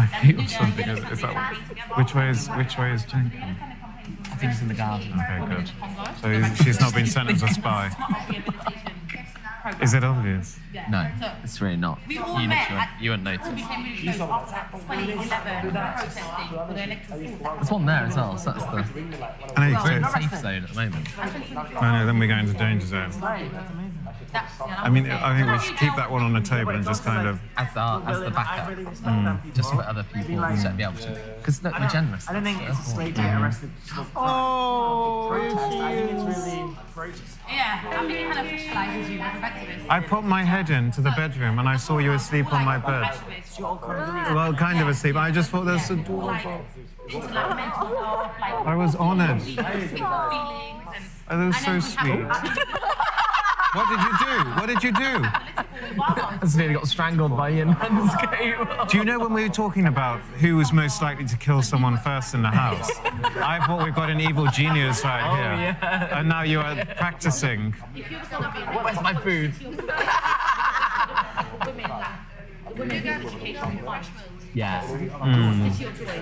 my feet or something. Is that which way is Jenkins? I think it's in the garden. Okay, good. So she's not been sent as a spy. Is it obvious? No, it's really not. You wouldn't notice. There's one there as well, so that's the... We're in the safe zone at the moment. I know, then we go into danger zone. I mean, I think we should keep that one on the table and just kind of... As the backup. Just for other people to be able to... Because look, we're generous. I don't think it's a slate to get arrested. Oh, I think it's really courageous. Yeah, I think it kind of officialises you as an activist. I put my head into the bedroom and I saw you asleep on my bed. Well, kind of asleep. I just thought that's adorable. I was honoured. That was so sweet. What did you do? What did you do? I nearly got strangled by Ian Manscape. Do you know when we were talking about who was most likely to kill someone first in the house? I thought we've got an evil genius right here. Yeah. And now you are practicing. Where's my food? Yeah.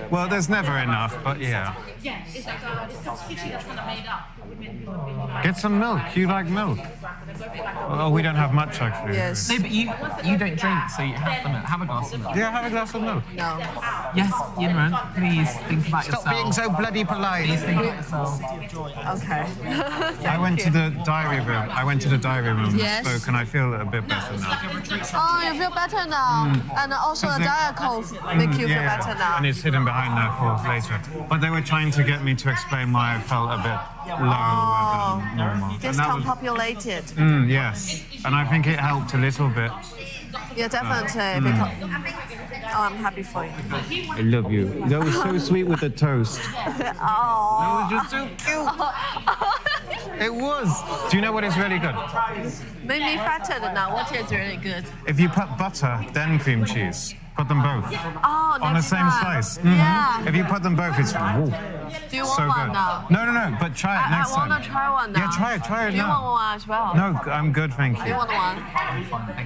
Well, there's never enough, but yeah. Get some milk. You like milk? Oh, we don't have much actually. Yes. No, but you don't drink, so you have the milk. Have a glass of milk. Yeah, have a glass of milk. No. Yes, Yinran, please think about yourself. Stop being so bloody polite. Please think about yourself. Okay. I went to the diary room. Yes. and spoke, and I feel a bit better now. Oh, you feel better now. And also the diet codes make you feel better now. And it's hidden behind there for later. But they were trying to get me to explain why I felt a bit lower than normal. Discombobulated. Yes. And I think it helped a little bit. Yeah, definitely. Because, I'm happy for you. I love you. That was so sweet with the toast. Oh. That was just so cute. It was. Do you know what is really good? Made me fatter now. What is really good? If you put butter, then cream cheese. Put them both. Oh, on the same slice. Mm-hmm. Yeah. If you put them both, it's woo. Do you want so one good. now? No. But try it next time. I want to try one now. Yeah, try it Do you now. want one as well? No, I'm good, thank you. Do you want one?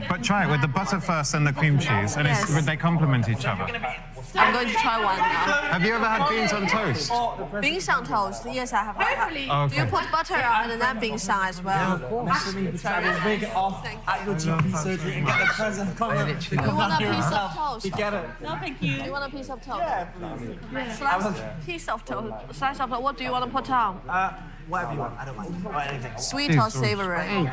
But try it with the butter first and the cream cheese, and they complement each other. I'm going to try one now. Have you ever had beans on toast? Beans on toast? Yes, I have. Okay. Do you put butter on and then beans on as well? Make it off at your GP surgery and get the present comment. You want a piece of toast? You get it. No, thank you. Do you want a piece of toast? Yeah, please. Piece of toast. Slice of toast. What do you want to put on? Whatever you want. I don't mind. Or anything. Sweet or savory?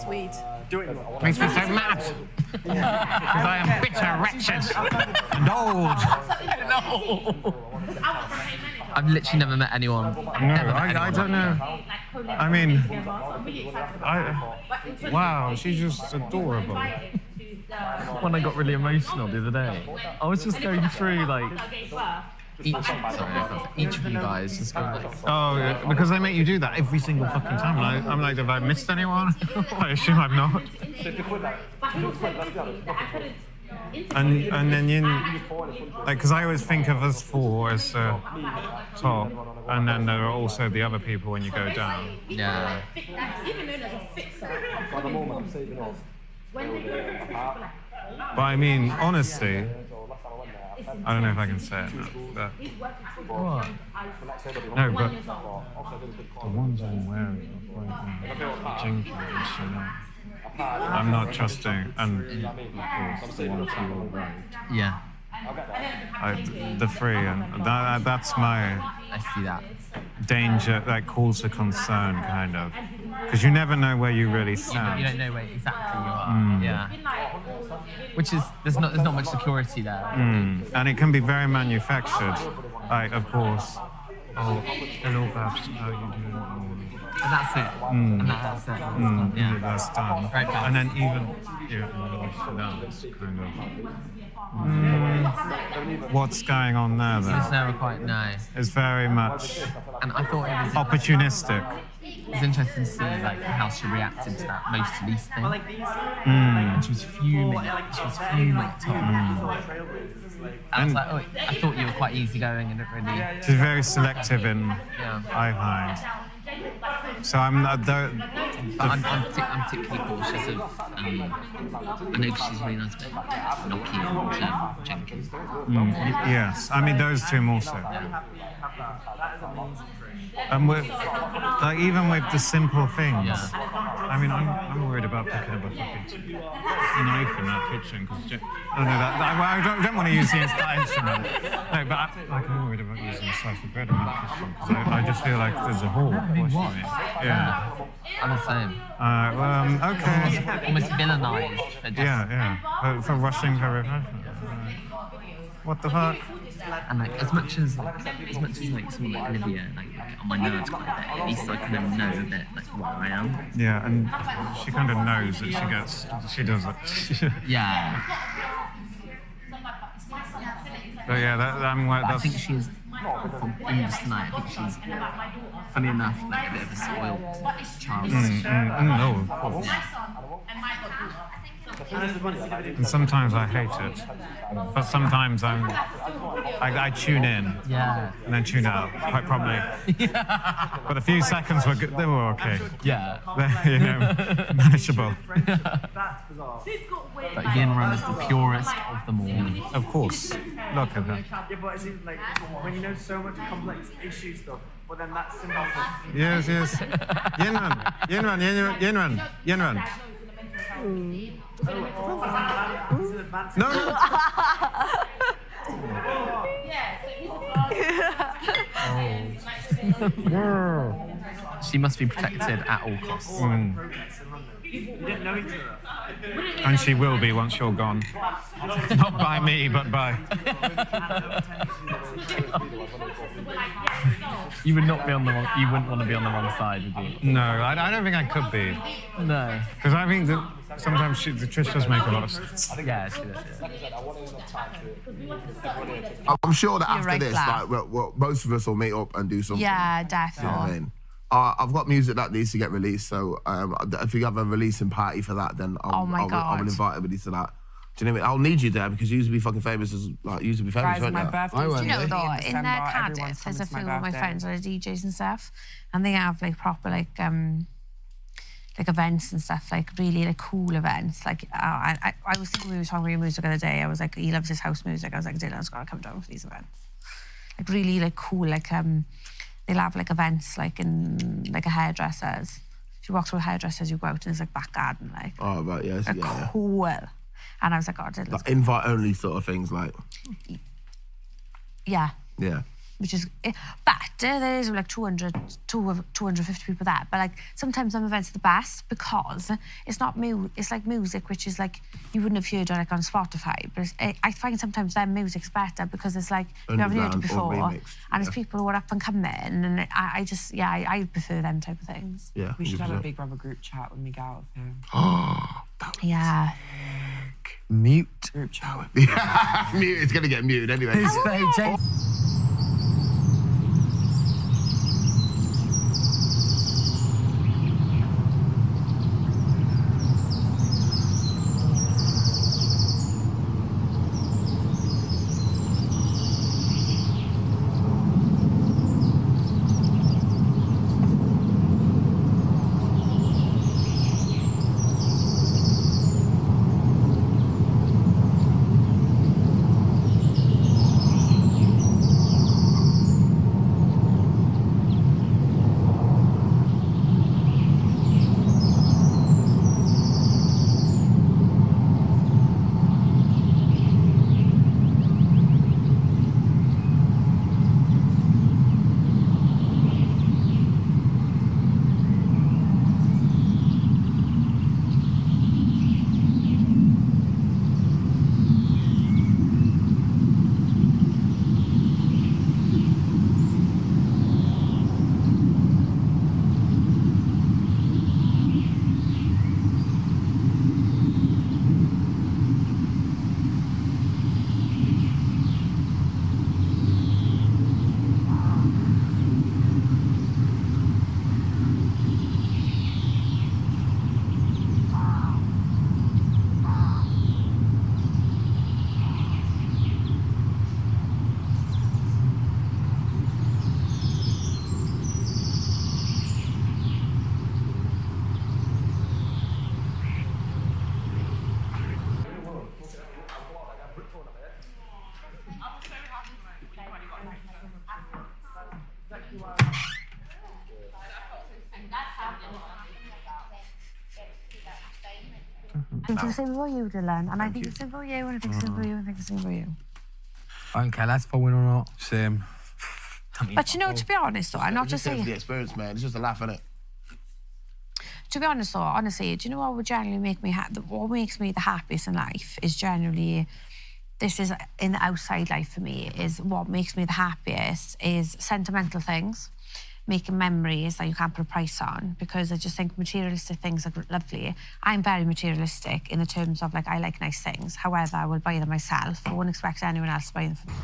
Sweet. Do it. Makes me so mad. Because I am bitter, wretched, and old. No. I've literally never met anyone. No, I don't know. I mean, wow, she's just adorable. When I got really emotional the other day, I was just going through like each of you guys just going like, oh, yeah, because they make you do that every single fucking time. And I'm like, have I missed anyone? I assume I've not. And then like, because I always think of us four as the top, and then there are also the other people when you go down. yeah. But I mean, honestly, I don't know if I can say it now. But What? no, but the ones I'm wearing are Jenkins and Chanel. I'm not trusting, and of course the ones you all right. Yeah. The three, and that's my I see that. danger, that calls for concern, kind of, because you never know where you really stand. You don't know where exactly you are. Yeah. Which is there's not much security there. And it can be very manufactured, like, of course. Oh, hello, Babs, how you doing? And that's it. And that's it. Yeah, that's done. Right back. And then even that's kind of what's going on there, It's though. never quite nice. It's very much And I thought it was opportunistic. It was interesting to see like how she reacted to that most least thing. And she was fuming. She was fuming at the top. I was like, oh, I thought you were quite easygoing and it really. She's very selective in Yeah. I find. So I'm not. But I'm particularly cautious of. I know she's really nice, but Nokia and Jenkins. Yes, I mean those two more so. And with, like, even with the simple things, I mean, I'm worried about picking up a fucking knife in that kitchen because I don't want to use the instrument. No, but I'm worried about using a slice of bread in that kitchen because I just feel like there's a hole. Yeah. I'm the same. Okay. Almost villainized for just... Yeah. For rushing her reflection. What the fuck? And like as much as like someone like Olivia like on my nerves quite a bit, at least I kind of know a bit like where I am. Yeah, and she kind of knows that she does it. Yeah. But yeah, I think she's in this tonight. I think she's funny enough like a bit of a spoiled child. No, of course. And sometimes I hate it, but sometimes I tune in, and then tune out quite promptly. But a few seconds were good. They were okay. Yeah, you know, manageable. But Yin Run is the purest of them all. Of course. Look at her. Yeah, but it seems like when you know so much complex issue stuff, but then that's simple. Yes. Yin Run. No. She must be protected at all costs. You didn't know each other. And she will be once you're gone. Not by me, but by... You would not be on the wrong... You wouldn't want to be on the wrong side, would you? No, I don't think I could be. No. Because I think that sometimes Trish does make a lot of sense. Yeah, she does, I'm sure that after right, this, Claire. like, most of us will meet up and do something. Yeah, You know what I definitely. mean? I've got music that needs to get released, so if you have a releasing party for that, then Oh I'll my invite God. everybody to that. Do you know what I mean? I'll need you there because you used to be fucking famous as like you used to be famous, Guys, weren't my you? birthday I is won't. You know, Really? though, In in December, Cardiff, everyone's there's a coming to few my of my birthday. friends that are DJs and stuff, and they have like proper like events and stuff, like really like cool events. Like I was thinking we were talking about music the other day. I was like, he loves his house music. I was like, Dylan's gotta come down for these events. Like really like cool. Like they'll have like events like in like a hairdressers. If you walk through hairdressers, you go out and it's like back garden, like. Oh, right, yes, Like, yeah. cool. And I was like, oh, Dylan's Like invite only sort of things, like yeah. yeah. Which is, but there is like 250 people there. But like sometimes some events are the best because it's not it's like music, which is like you wouldn't have heard like on Spotify. But I find sometimes their music's better because it's like you haven't heard it Underground or before, remixed, and it's yeah. people who are up and coming, and I prefer them type of things. Yeah. We should have a 100%. Big Brother group chat when we go out of here. Yeah. Mute. Group chat. Mute. It's gonna get muted anyway. I think the same about you, Dylan. And I think the same about you, and I think the same about you, and I think the same about you. I don't care, that's for win or not. Same. But you know, to be honest though, I'm not just saying... for the experience, man. It's just a laugh, innit? To be honest though, honestly, do you know what would generally make me what makes me the happiest in life is generally, this is in the outside life for me, is what makes me the happiest is sentimental things, making memories that you can't put a price on, because I just think materialistic things are lovely. I'm very materialistic in the terms of, like, I like nice things. However, I will buy them myself. I wouldn't expect anyone else to buy them for me.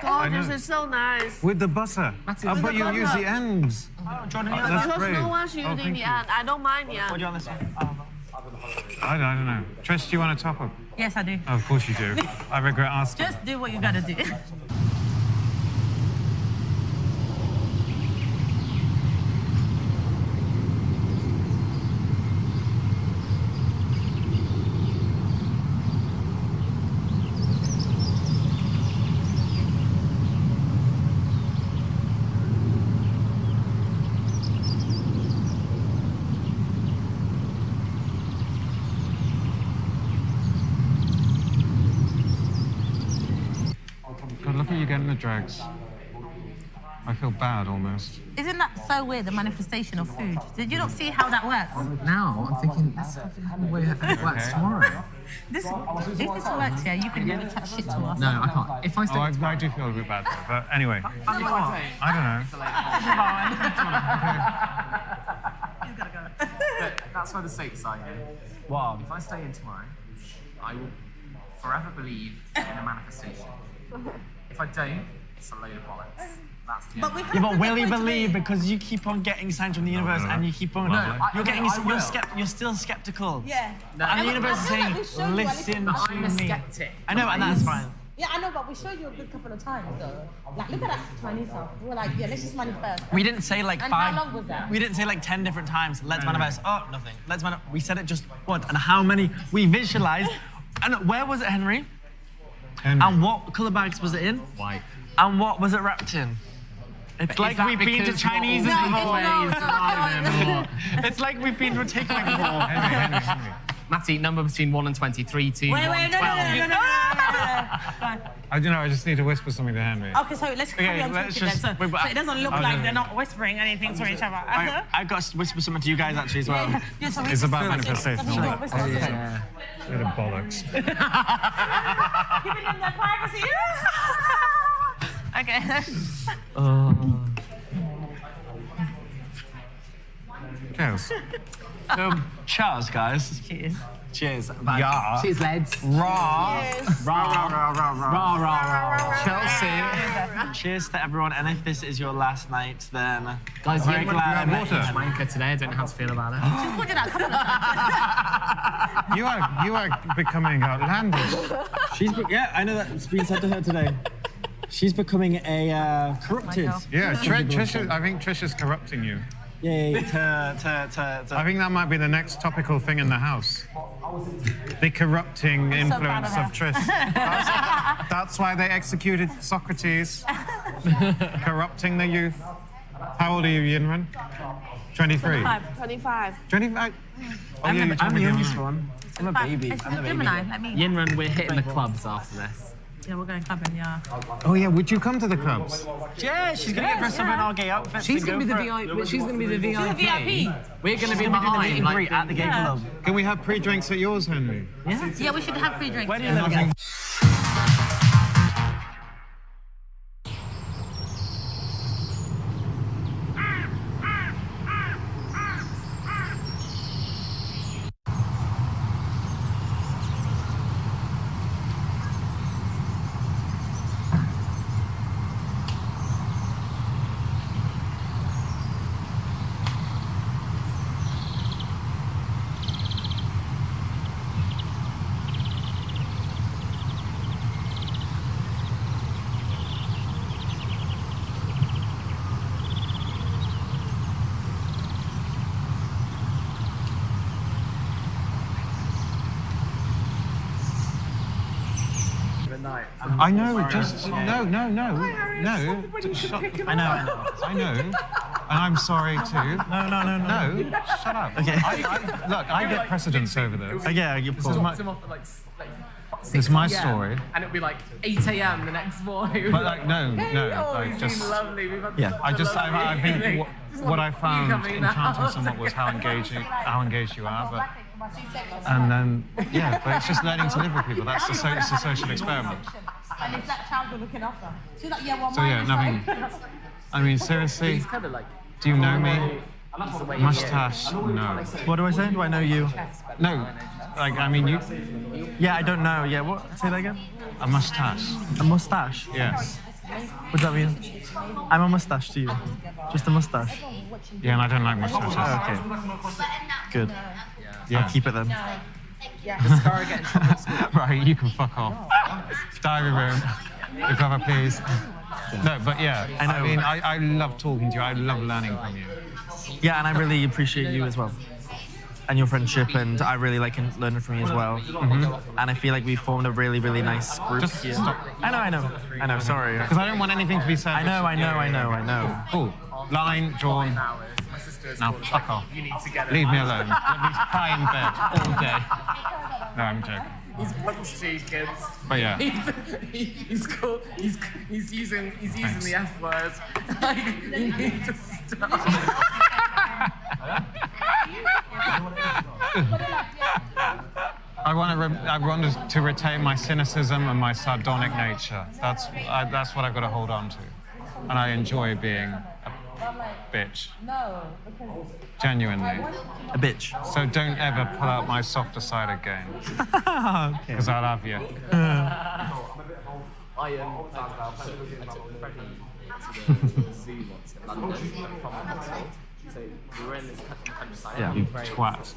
Gorgeous, it's so nice. With the butter. But you use the ends. Because no one's using the end. I don't mind, yeah. What do you want this one? I don't know. Trish, do you want a top-up? Yes, I do. Oh, of course you do. I regret asking. Just do what you gotta do. God, look at you getting the drags. I feel bad almost. Isn't that so weird, the manifestation of food? Did you not see how that works? Now I'm thinking, let's have a way it works tomorrow. If this works, yeah, you can never touch shit to us. No, I can't. If I stay I do feel a bit bad, but anyway. I don't know. He's gotta go. But that's where the stakes are, you know. Wow. If I stay in tomorrow, I will forever believe in a manifestation. If I don't, it's a load of bollocks. That's the end. Yeah, but will you believe because you keep on getting signs from the universe and you keep on... You're still skeptical. Yeah. And the universe is saying, listen to I'm a me. skeptic. I know, and that's fine. Yeah, I know, but we showed you a good couple of times, though. Like, look at that Chinese-a. We were like, yeah, let's just manifest. We didn't say like And 5... how long was that? We didn't say like 10 different times, let's manifest. Oh, nothing. We said it just once. And how many we visualized. And where was it, Henry? Henry. And what colour bags was it in? White. And what was it wrapped in? It's like we've been to Chinese before. It's like we've been to a takeaway before. Henry. Matty, number between 1 and 23 to 1 and 12. I don't know, I just need to whisper something to Henry. Okay, so let's carry on talking then. So it doesn't look like they're not whispering anything to each other. I've got to whisper something to you guys actually as well. Yeah, so It's about manifestation. Yeah. Bit of bollocks. Giving them their privacy. Okay. Cheers. Cheers, guys. Cheers. Cheers. Yeah. Cheers, lads. Raw. Chelsea. Cheers to everyone. And if this is your last night, then Guys, very glad I met you. Wanker today. I don't know how to feel about it. You are becoming outlandish. I know that's been said to her today. She's becoming a corrupted. Yeah, Trish I think Trish is corrupting you. Yeah. I think that might be the next topical thing in the house. The corrupting influence of Trish. That's why they executed Socrates. Corrupting the youth. How old are you, Yinran? 23. 25. 25. Oh, I'm yeah, the youngest one. I'm a baby. I'm the baby. Gemini, let me. Yinran, we're hitting the clubs after this. Yeah, we're going clubbing, yeah. Oh yeah, would you come to the clubs? Yeah, she's gonna get dressed up in our gay outfits. She's gonna be the VIP. She's gonna be the VIP. VIP. We're going to be Doing the meet behind. and greet at the gay club. Can we have pre-drinks at yours, Henry? Yeah, we should have pre-drinks. Where do you live again? I know, just no. Shut, I know. I know, and I'm sorry too. No, shut up. Okay. Look, I get precedence over this. Yeah, you're This is cool. my, This is my story. And it'll be like 8 a.m. the next morning. But like, no, like just. Lovely. We've had Yeah. I think what I found enchanting somewhat was how engaged you are, but. And then, yeah, but it's just learning to live with people. It's a social experiment. And if that child we're looking after. She's like, yeah, well, So yeah, nothing. I mean, seriously, He's kind of like. do you know me? Mustache? No. What do I say? Do I know you? No. Like, I mean, you. Yeah, I don't know. Yeah, what? Say that again. A mustache. A mustache. Yes. What does that mean? I'm a mustache to you. Just a mustache. Yeah, and I don't like mustaches. Oh, okay. Good. Yeah. I'll keep it then. Right, you can fuck off. Diary room. Recover, please. No, but yeah, I know. I mean, I love talking to you. I love learning from you. Yeah, and I really appreciate you as well. And your friendship, and I really like learning from you as well. And I feel like we formed a really, really nice group. Just here. stop. I know, sorry. Because I don't want anything to be said. I know. Cool. Line drawn. Now fuck off. Leave me alone. Let me cry in bed all day. No, I'm joking. He's punchy, kids. But yeah. He's cool. He's using the F word. Like, you need to stop. I want to retain my cynicism and my sardonic nature. That's what I've got to hold on to, and I enjoy being a bitch. No, because... Genuinely. A bitch. So don't ever pull out my softer side again, because I love you. So we were in this countryside. Yeah. You twat.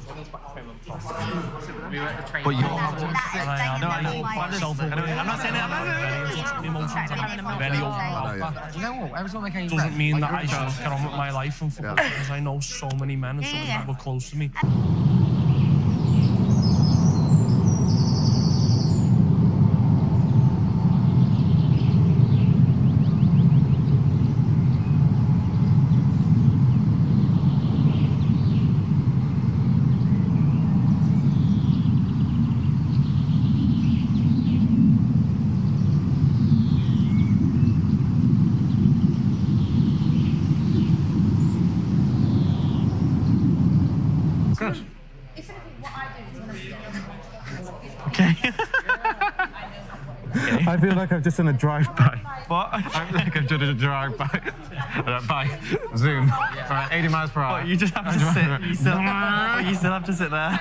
We were at the train. But you. I'm not saying that. Very open. You know what? Every time I came doesn't mean that I should get on with my life and football because I know so many men and so many people close to me. Okay. I feel like I've just done a drive-by. What? I feel like I've done a drive-by. By Zoom. Right, 80 miles per hour. What, you just have to sit. You still have to sit there.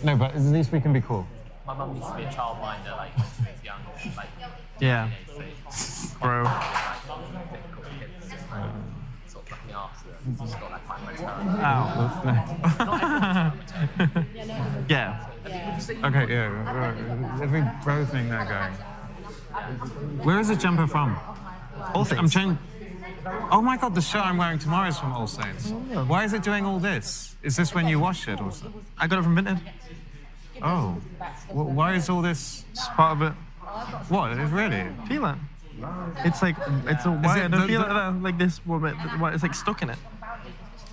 No, but at least we can be cool. My mum used to be a childminder, like when she was young. Like, Yeah. Bro. difficult kids, sort of looking after them. Just got like quite much Yeah. Okay, yeah. Every bro thing they're going. Where is the jumper from? All things. I'm changing. Oh my God, the shirt I'm wearing tomorrow is from All Saints. Why is it doing all this? Is this when you wash it or something? I got it from Vinted. Oh. Why is all this? It's part of it. What? Is really? Feel it. It's like, it's a wire. it I don't the- feel the- like this woman. It's like stuck in it.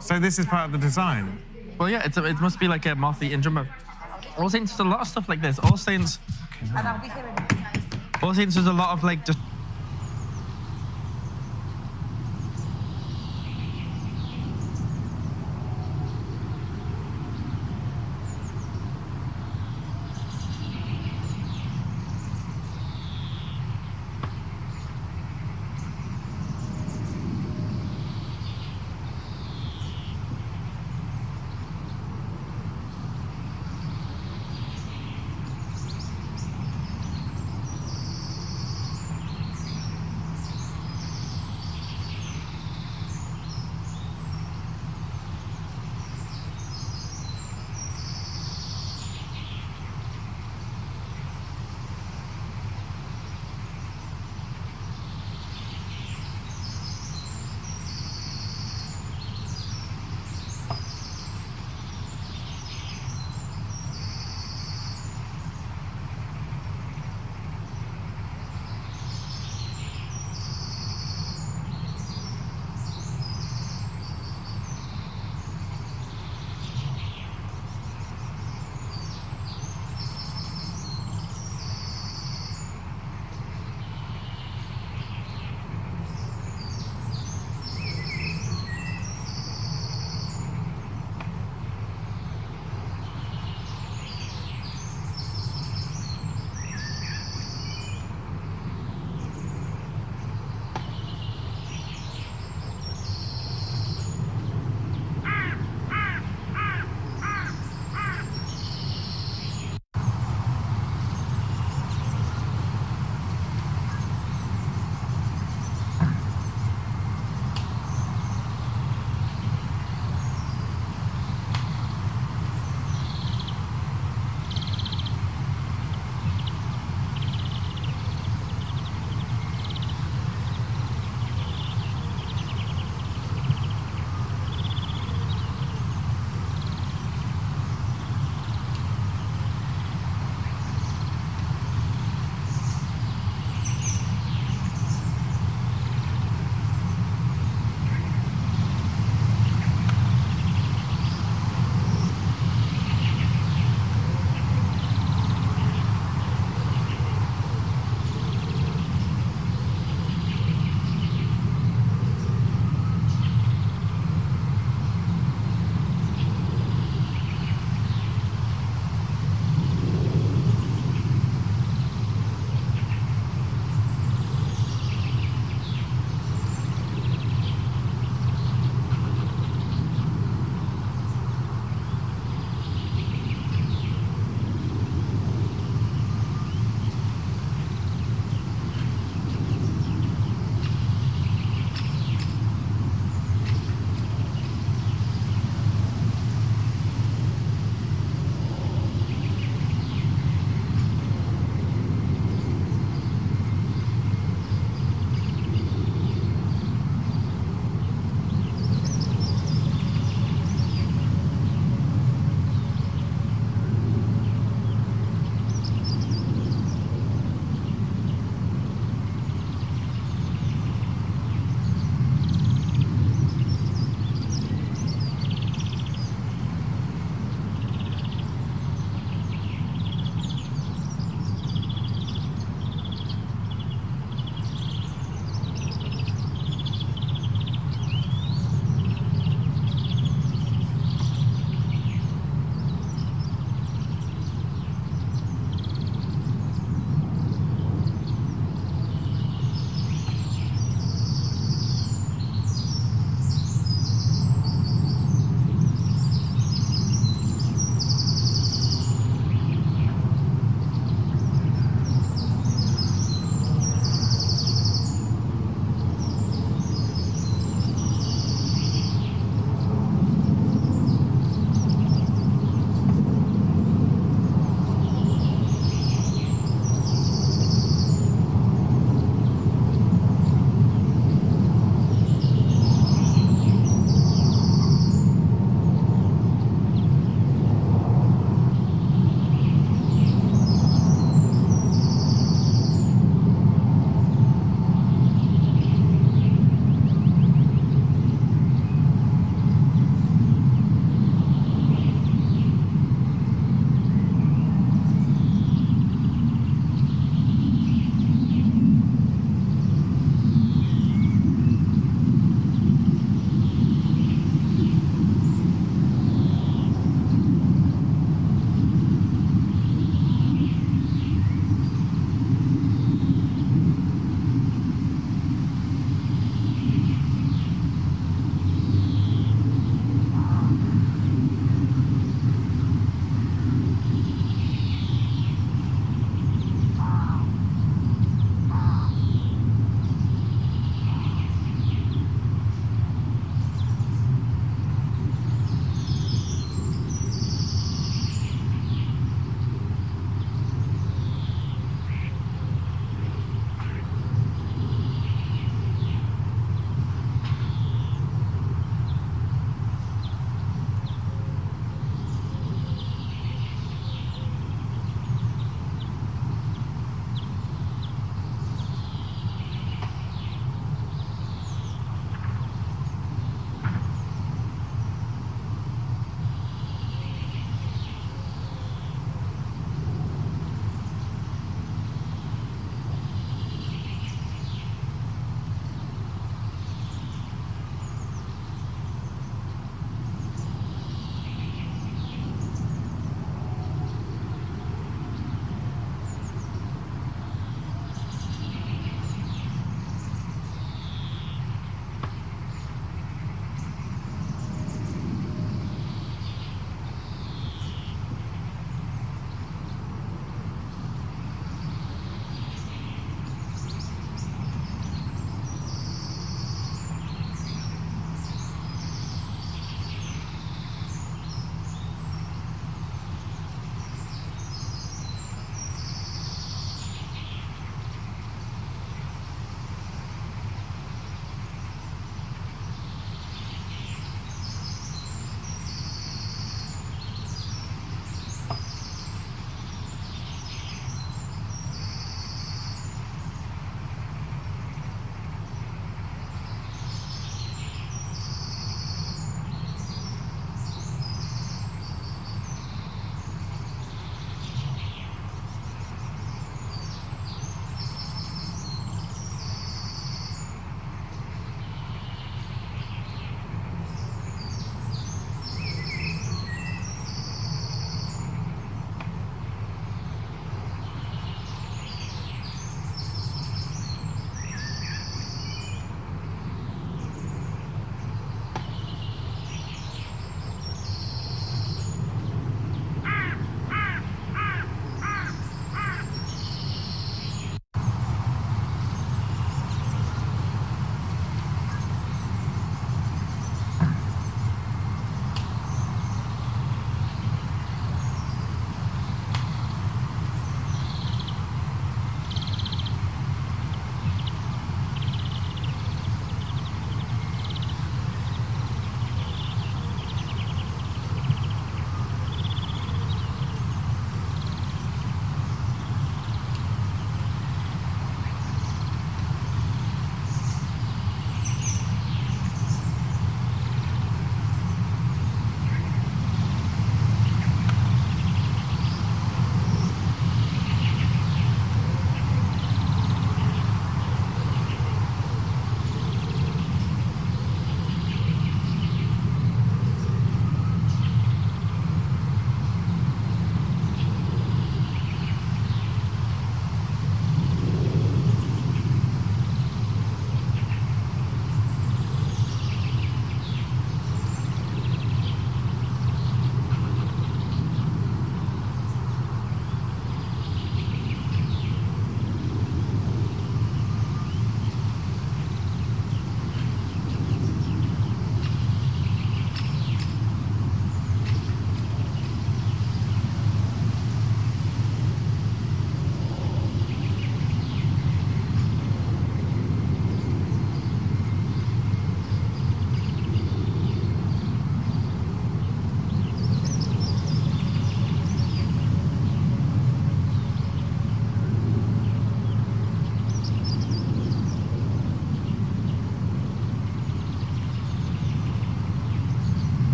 So this is part of the design? Well, yeah, it must be like a moth-eaten jumper. All Saints does a lot of stuff like this. All Saints does a lot of like just.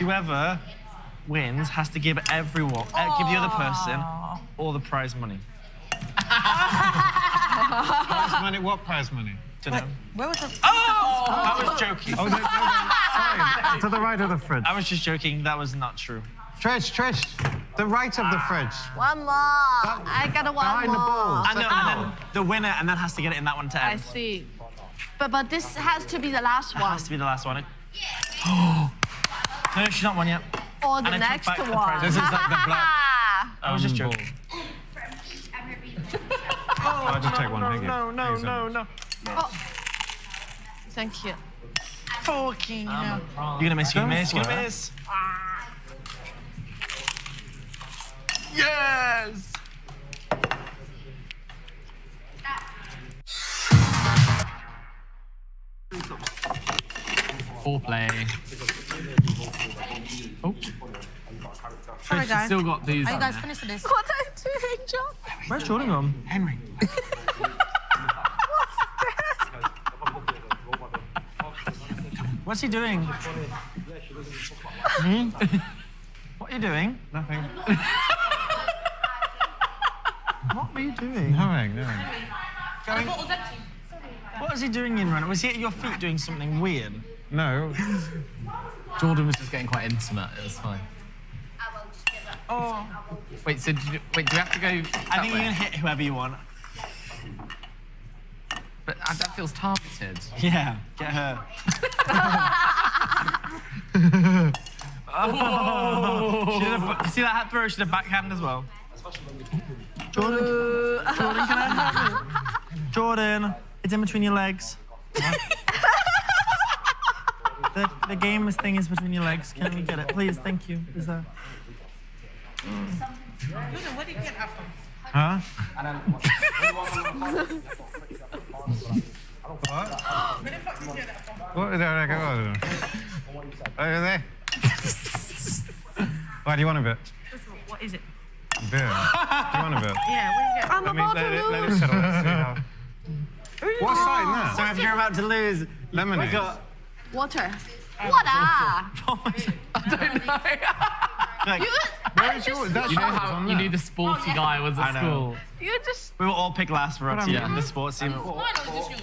whoever wins has to give everyone, give the other person all the prize money. Prize money? What prize money? Dunno. Where was the... I was joking. Oh, no, sorry. To the right of the fridge. I was just joking. That was not true. Trish, the right of the fridge. One more. I got one Behind the more. balls. I know, and then the winner, and then has to get it in that one to I end. see. But this has to be the last It one. has to be the last one. No, she's not won yet. Or And the I took next back the one. prize. This is like the black. I was just joking. I'll just take one, thank you. No. Oh. Thank you. Fucking hell. You're gonna miss, you're gonna miss. Yes! Foreplay. Oh. Sorry, She's guys. still got these. Are you guys finished with this? What are you doing, John? Where's Jordan gone? Henry. What's he doing? What are you doing? Nothing. What were you doing? Nothing. What was he doing in run? Was he at your feet doing something weird? No. Jordan was just getting quite intimate. It was fine. Oh. Wait, so do we have to go? I think you can hit whoever you want. But that feels targeted. Yeah, get her. You see that hat throw? She did a backhand as well. Jordan, can I have it? Jordan, it's in between your legs. the game thing is between your legs. Can we get it, please? Thank you. Is that? Jordan, where did you get that from? Huh? Where the fuck did you get that from? What did I go over there? Why do you want a bit? What is it? Beer. Do you want a bit? Yeah, where did you get it? I'm about to Let lose. it settle. Let's see how. What's that in there? So if you're about to lose, Lemonade. Water. What? I don't know. like, Where is your? That's You know yours how on you there. knew the sporty guy was I at know. school. You just. we were all picked last for our team, Yeah. the sports team. Mine or just yours?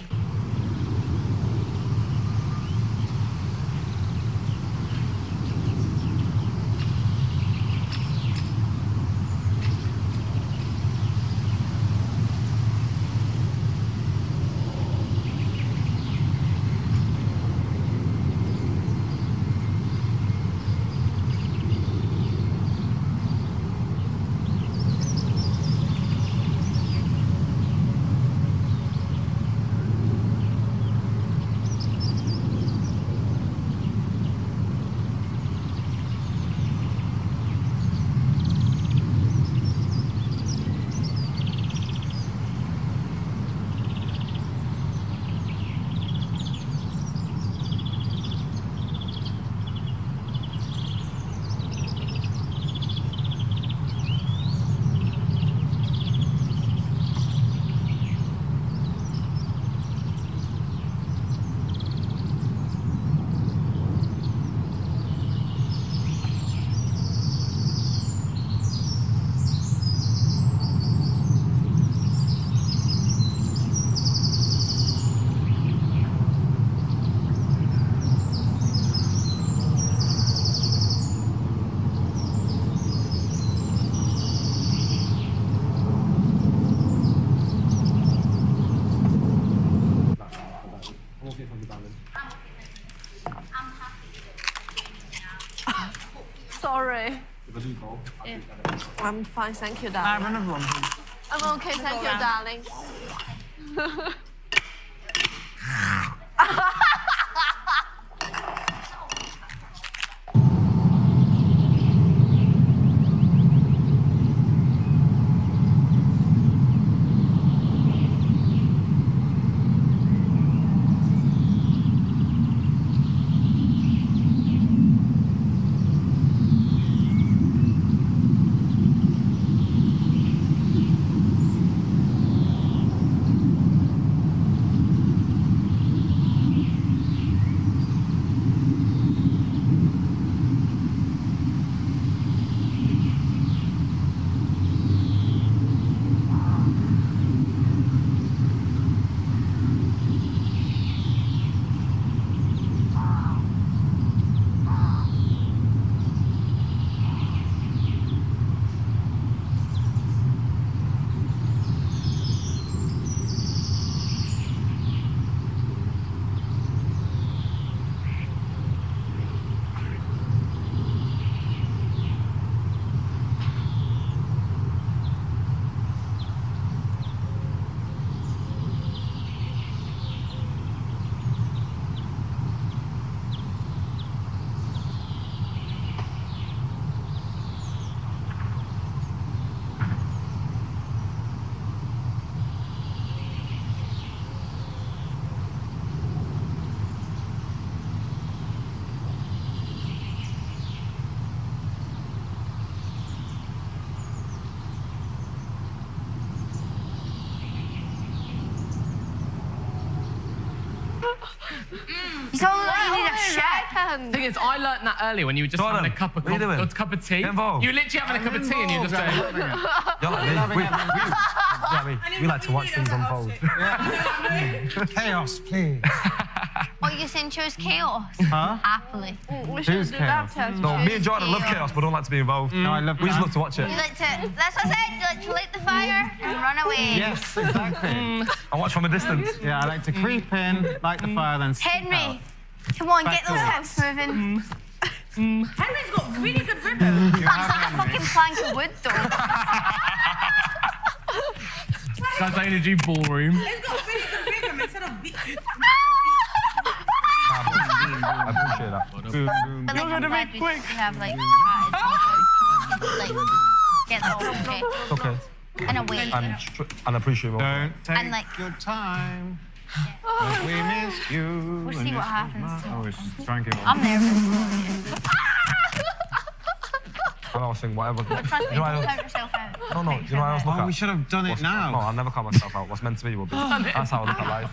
Sorry. Yeah. I'm fine, thank you, I darling. have another one, please. I'm okay, thank you, darling. You told me you need a shit. The thing is, I learnt that earlier when you were just having a cup of tea. You were literally having a cup of tea and you're just going... We like to watch things unfold. Chaos, please. Oh, you saying choose chaos? Huh? Happily. Who's chaos? No, me and Jordan love chaos, but don't like to be involved. No, I love. We just love to watch it. You like to, that's what I said, you like to light the fire and run away. Yes, exactly. I watch from a distance. Yeah, I like to creep in, light the fire, then sneak Henry, out. come on, Back get those door. hips moving. Henry's got really good rhythm. It's like a fucking plank of wood, though. That's energy ballroom. He's got really good rhythm instead of beat. I appreciate that. But like, I'm glad we have like get the whole okay. It's okay. And a wait. And I appreciate it. Don't take And, like- your time. We miss you. We'll see what happens. Oh, it's trying I'm nervous. I'll sing whatever. But trust me, don't count yourself out. No, you know what I was looking at? Oh, we should have done it now. No, I'll never count myself out. What's meant to be will be. That's how I look at life.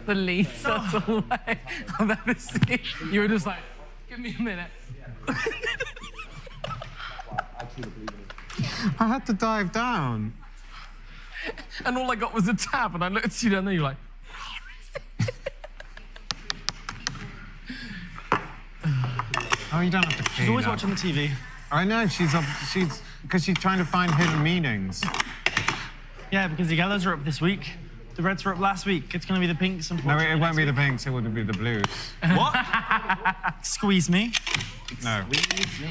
The least subtle way I've ever seen. You were just like, give me a minute. I had to dive down. And all I got was a tab, and I looked at you down there, you're like, Oh, you don't have to clean She's always up. watching the TV. I know, she's because she's trying to find hidden meanings. Yeah, because the yellows are up this week. The reds were up last week. It's going to be the pinks, No, unfortunately. it won't be the pinks, it would be the blues. What? Squeeze me. No.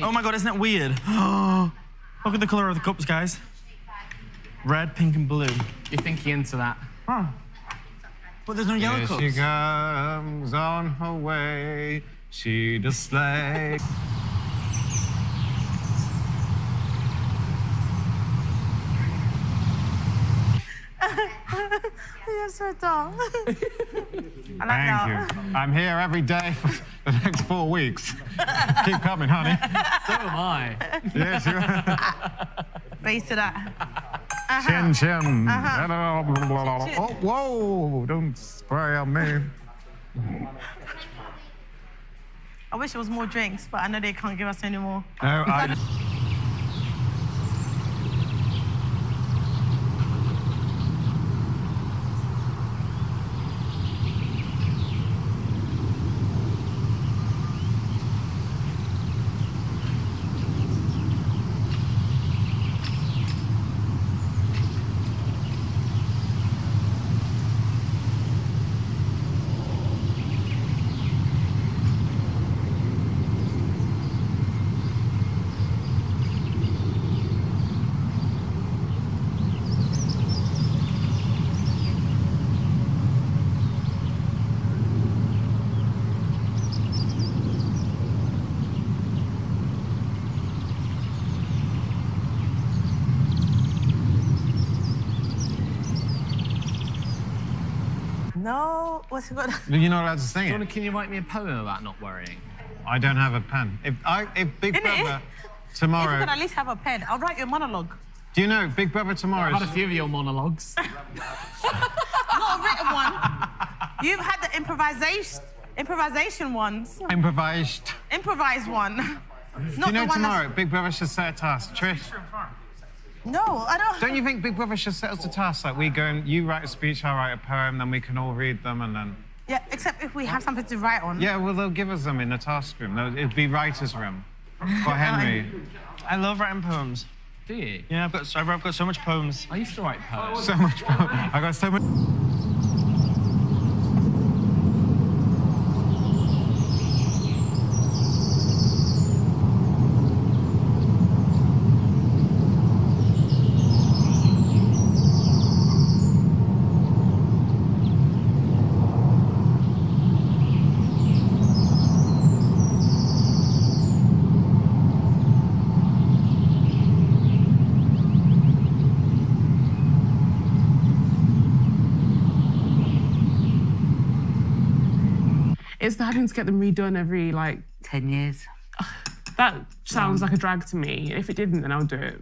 Oh my God, isn't it weird? Look at the colour of the cups, guys. Red, pink, and blue. you're thinking into that. Oh. But there's no yellow Here cups. she comes on her way, she displays. You're so dumb. I like Thank you. I'm here every day for the next 4 weeks. Keep coming, honey. So am I. Yes, you are. Face to that. Chin, chin. Oh, whoa, don't spray on me. I wish it was more drinks, but I know they can't give us any more. No, I... No, what's it called? You're not allowed to sing it. Can you write me a poem about not worrying? I don't have a pen. If Big Innit? Brother If tomorrow... you could at least have a pen, I'll write you a monologue. Do you know Big Brother tomorrow... I've had a few of your monologues. Not a written one. You've had the improvisation ones. Improvised. Improvised one. Do you know tomorrow Big Brother should set a task? Trish, No, I don't. don't you think Big Brother should set us a task? Like we go and you write a speech, I write a poem, then we can all read them and then... Yeah, except if we have something to write on. Yeah, well, they'll give us them in the task room. It'd be writer's room for Henry. I love writing poems. Do you? Yeah, I've got so much poems. I used to write poems. So much poem. I got so much... It's having to get them redone every, like... 10 years. That sounds like a drag to me. If it didn't, then I would do it.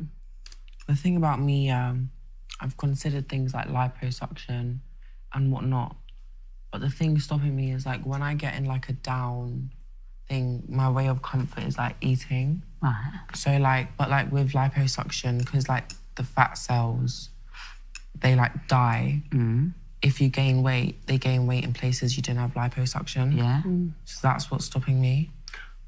The thing about me, I've considered things like liposuction and whatnot. But the thing stopping me is like when I get in like a down thing, my way of comfort is like eating. Right. So like, but like with liposuction, because like the fat cells, they like die. If you gain weight, they gain weight in places you didn't have liposuction. Yeah. So that's what's stopping me.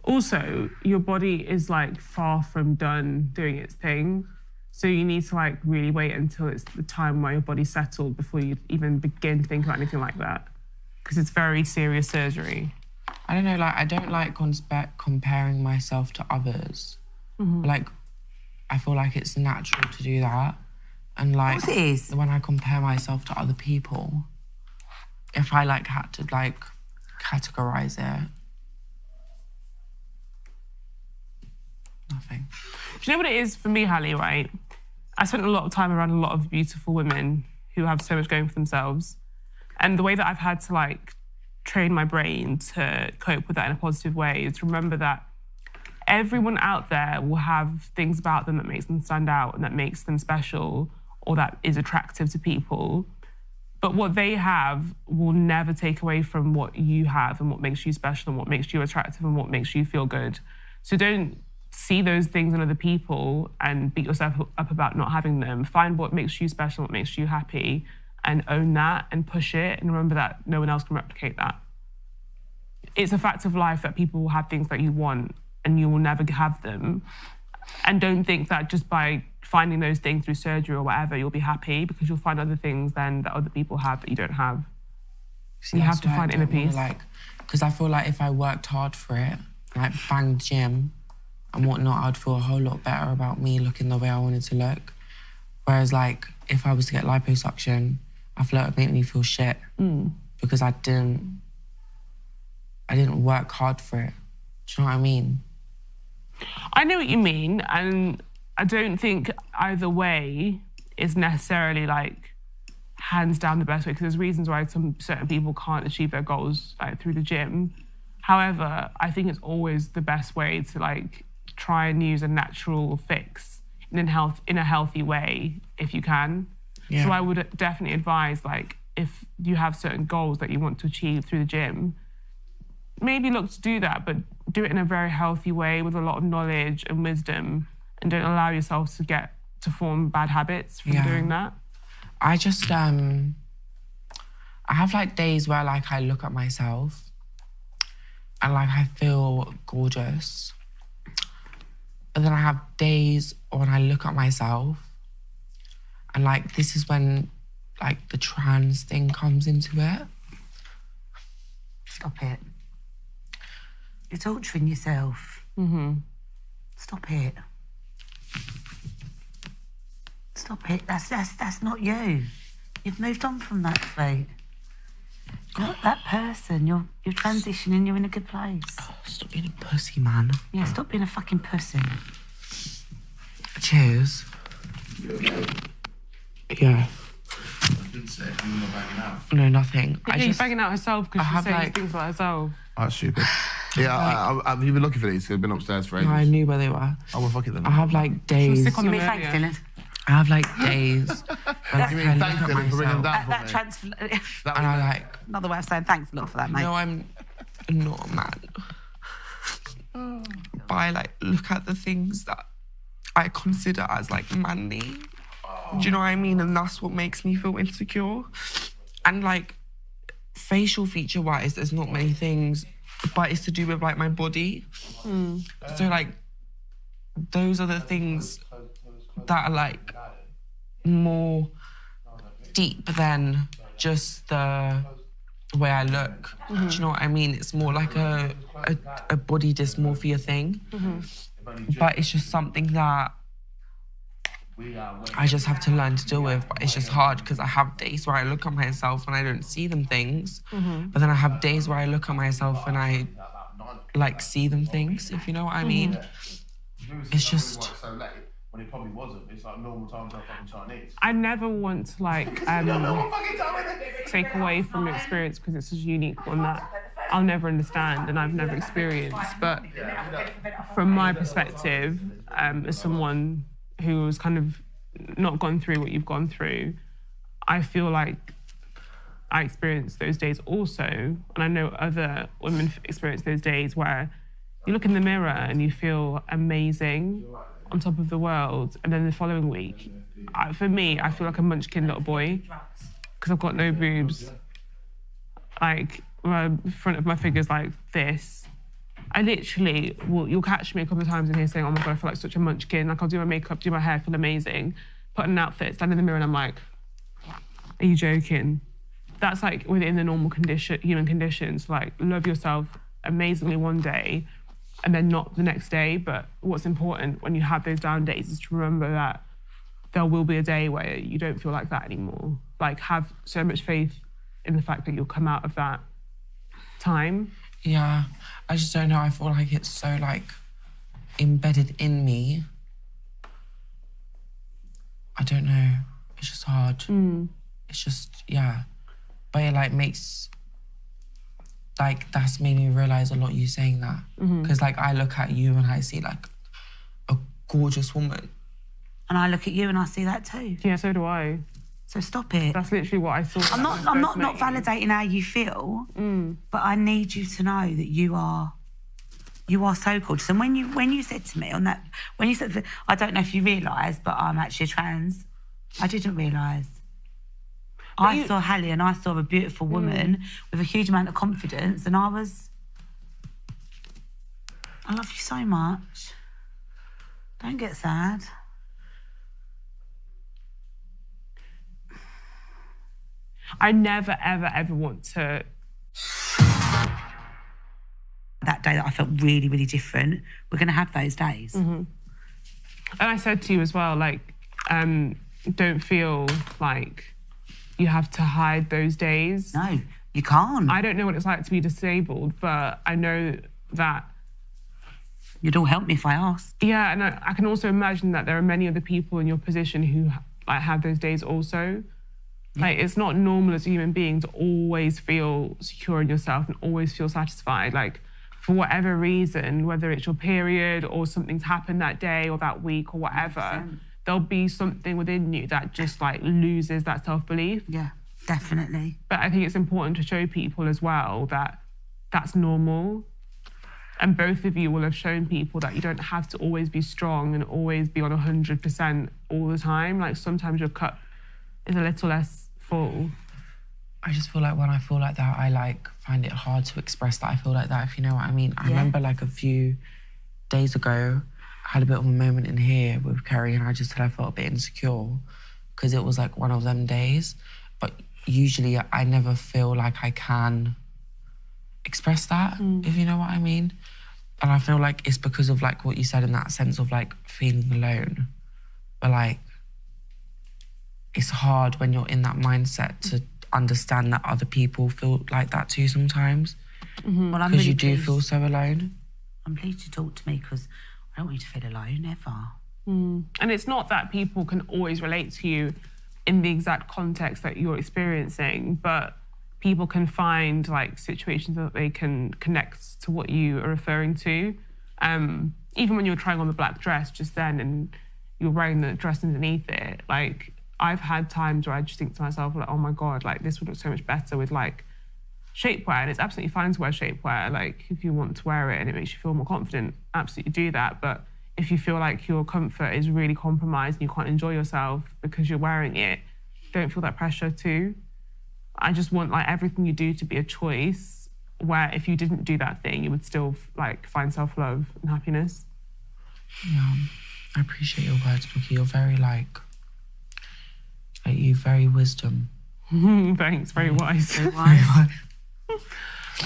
Also, your body is like far from done doing its thing. So you need to like really wait until it's the time where your body's settled before you even begin to think about anything like that. Because it's very serious surgery. I don't know, like I don't like comparing myself to others. Like, I feel like it's natural to do that. And like, Of course it is. when I compare myself to other people, if I like had to like categorize it, nothing. Do you know what it is for me, Hallie, right? I spent a lot of time around a lot of beautiful women who have so much going for themselves. And the way that I've had to like train my brain to cope with that in a positive way is to remember that everyone out there will have things about them that makes them stand out and that makes them special or that is attractive to people. But what they have will never take away from what you have and what makes you special and what makes you attractive and what makes you feel good. So don't see those things in other people and beat yourself up about not having them. Find what makes you special, what makes you happy, and own that and push it. And remember that no one else can replicate that. It's a fact of life that people will have things that you want and you will never have them. And don't think that just by finding those things through surgery or whatever, you'll be happy, because you'll find other things then that other people have that you don't have. So you have to find inner peace. Because I feel like if I worked hard for it, like banged gym and whatnot, I'd feel a whole lot better about me looking the way I wanted to look. Whereas like, if I was to get liposuction, I feel like it would make me feel shit because I didn't work hard for it. Do you know what I mean? I know what you mean, and I don't think either way is necessarily like hands down the best way, because there's reasons why certain people can't achieve their goals like through the gym. However, I think it's always the best way to like try and use a natural fix in a healthy way if you can. Yeah. So I would definitely advise, like, if you have certain goals that you want to achieve through the gym, maybe look to do that, but do it in a very healthy way with a lot of knowledge and wisdom, and don't allow yourself to form bad habits from doing that. I just, I have like days where like I look at myself and like I feel gorgeous. But then I have days when I look at myself and like this is when like the trans thing comes into it. Stop it. You're torturing yourself. Stop it. Stop it. That's not you. You've moved on from that state. You're not that person. You're transitioning. You're in a good place. Oh, stop being a pussy, man. Yeah, stop being a fucking pussy. Cheers. Yeah. I didn't say you were banging out. No, nothing. Yeah, she's banging out herself because she's saying like, things about herself. Oh, that's stupid. Yeah, have you been looking for these? They've been upstairs for ages. No, I knew where they were. Oh, well, fuck it then. I have like days. Sick on You them mean thanks, earlier. Dylan? I have like days. You mean thanks, Dylan, for bringing them down for That me? transfer. And I like. Another way of saying thanks a lot for that, mate. No, I'm not a man. But I like look at the things that I consider as like manly. Do you know what I mean? And that's what makes me feel insecure. And like facial feature wise, there's not many things, but it's to do with like my body. So like those are the things that are like more deep than just the way I look. Do you know what I mean? It's more like a body dysmorphia thing. But it's just something that I just have to learn to deal with. But it's just hard because I have days where I look at myself and I don't see them things. But then I have days where I look at myself and I like see them things, if you know what I mean. It's just... When it probably wasn't. It's like normal times I'm fucking Chinese. I never want to like take away from your experience because it's a unique one that I'll never understand and I've never experienced. But from my perspective, as someone who has kind of not gone through what you've gone through, I feel like I experienced those days also, and I know other women experience those days where you look in the mirror and you feel amazing, on top of the world, and then the following week, for me, I feel like a munchkin little boy because I've got no boobs. Like, the front of my figure's like this. I literally, you'll catch me a couple of times in here saying, oh my God, I feel like such a munchkin. Like, I'll do my makeup, do my hair, feel amazing, put on an outfit, stand in the mirror, and I'm like, are you joking? That's like within the normal human conditions. Like, love yourself amazingly one day and then not the next day. But what's important when you have those down days is to remember that there will be a day where you don't feel like that anymore. Like, have so much faith in the fact that you'll come out of that time. Yeah, I just don't know. I feel like it's so, like, embedded in me. I don't know. It's just hard. It's just, yeah. But it, like, makes... Like, that's made me realise a lot, you saying that. Because, like, I look at you and I see, like, a gorgeous woman. And I look at you and I see that too. Yeah, so do I. So stop it. That's literally what I thought. I'm not validating how you feel, but I need you to know that you are so gorgeous. And when you said to me on that, when you said, I don't know if you realised, but I'm actually trans. I didn't realise. I saw Hallie and I saw a beautiful woman with a huge amount of confidence, and I love you so much. Don't get sad. I never, ever, ever want to... That day that I felt really, really different, we're going to have those days. And I said to you as well, like, don't feel like you have to hide those days. No, you can't. I don't know what it's like to be disabled, but I know that... You'd all help me if I asked. Yeah, and I can also imagine that there are many other people in your position who like have those days also. Like, it's not normal as a human being to always feel secure in yourself and always feel satisfied. Like, for whatever reason, whether it's your period or something's happened that day or that week or whatever, 100%. There'll be something within you that just, like, loses that self-belief. Yeah, definitely. But I think it's important to show people as well that that's normal. And both of you will have shown people that you don't have to always be strong and always be on 100% all the time. Like, sometimes your cup is a little less full. I just feel like when I feel like that, I, like, find it hard to express that I feel like that, if you know what I mean. I remember, like, a few days ago, I had a bit of a moment in here with Kerry, and I just said I felt a bit insecure because it was, like, one of them days. But usually I never feel like I can express that, if you know what I mean. And I feel like it's because of, like, what you said in that sense of, like, feeling alone. But, like, it's hard when you're in that mindset to understand that other people feel like that too sometimes. Well, I'm because really you do pleased. feel so alone. I'm pleased to talk to me because I don't want you to feel alone, ever. And it's not that people can always relate to you in the exact context that you're experiencing, but people can find, like, situations that they can connect to what you are referring to. Even when you're trying on the black dress just then and you're wearing the dress underneath it, like, I've had times where I just think to myself, like, oh my God, like, this would look so much better with, like, shapewear. And it's absolutely fine to wear shapewear. Like, if you want to wear it and it makes you feel more confident, absolutely do that. But if you feel like your comfort is really compromised and you can't enjoy yourself because you're wearing it, don't feel that pressure too. I just want, like, everything you do to be a choice where if you didn't do that thing, you would still, like, find self-love and happiness. Yeah, I appreciate your words, Nookie. You're very, like you very wisdom. Thanks, very wise. Very wise.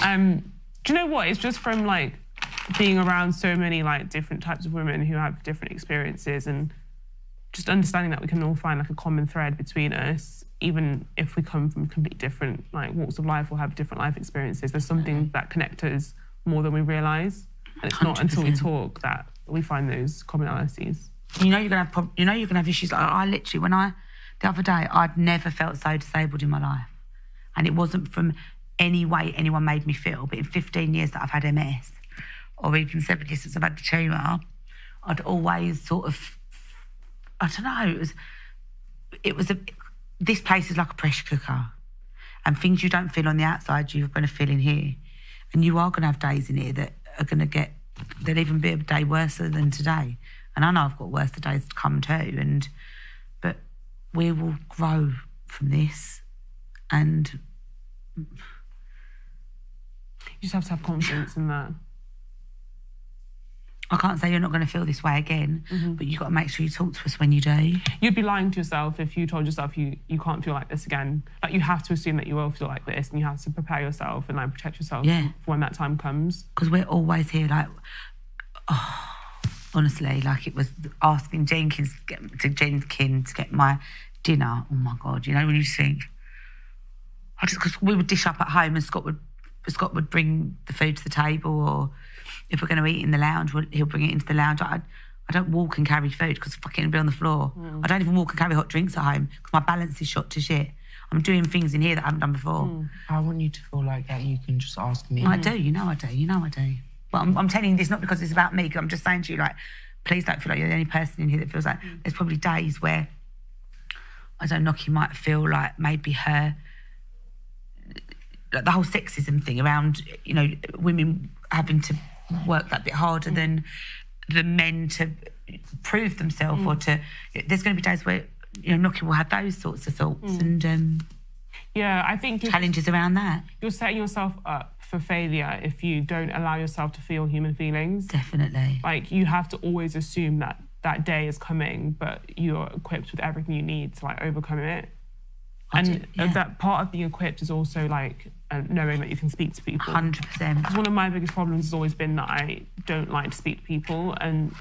Do you know what? It's just from, like, being around so many, like, different types of women who have different experiences and just understanding that we can all find, like, a common thread between us, even if we come from completely different, like, walks of life or have different life experiences. There's something that connects us more than we realise. And it's not until we talk that we find those commonalities. You know you're gonna have issues. Like, I literally, the other day, I'd never felt so disabled in my life. And it wasn't from any way anyone made me feel, but in 15 years that I've had MS, or even 7 years since I've had the tumour, I'd always sort of, I don't know, this place is like a pressure cooker. And things you don't feel on the outside, you're going to feel in here. And you are going to have days in here that are going to get, there'll even be a day worse than today. And I know I've got worse days to come too. But we will grow from this. And you just have to have confidence in that. I can't say you're not going to feel this way again, but you've got to make sure you talk to us when you do. You'd be lying to yourself if you told yourself you can't feel like this again. Like, you have to assume that you will feel like this, and you have to prepare yourself and, like, protect yourself for when that time comes. Because we're always here, like, honestly, like, it was asking Jenkins to get my dinner. Oh, my God, you know, when you think... Because we would dish up at home and Scott would bring the food to the table, or... if we're going to eat in the lounge, he'll bring it into the lounge. I don't walk and carry food because fucking it'll be on the floor. I don't even walk and carry hot drinks at home because my balance is shot to shit. I'm doing things in here that I haven't done before. I want you to feel like that you can just ask me. I do, you know I do. But I'm telling you this not because it's about me, because I'm just saying to you, like, please don't feel like you're the only person in here that feels like... There's probably days where, I don't know, Nocky might feel like maybe her... Like the whole sexism thing around, you know, women having to work that bit harder than the men to prove themselves or to... There's going to be days where, you know, Nocky will have those sorts of thoughts and yeah, I think challenges around that. You're setting yourself up for failure if you don't allow yourself to feel human feelings. Definitely. Like, you have to always assume that that day is coming, but you're equipped with everything you need to, like, overcome it. And that part of being equipped is also, like, knowing that you can speak to people. 100%. Because one of my biggest problems has always been that I don't like to speak to people, and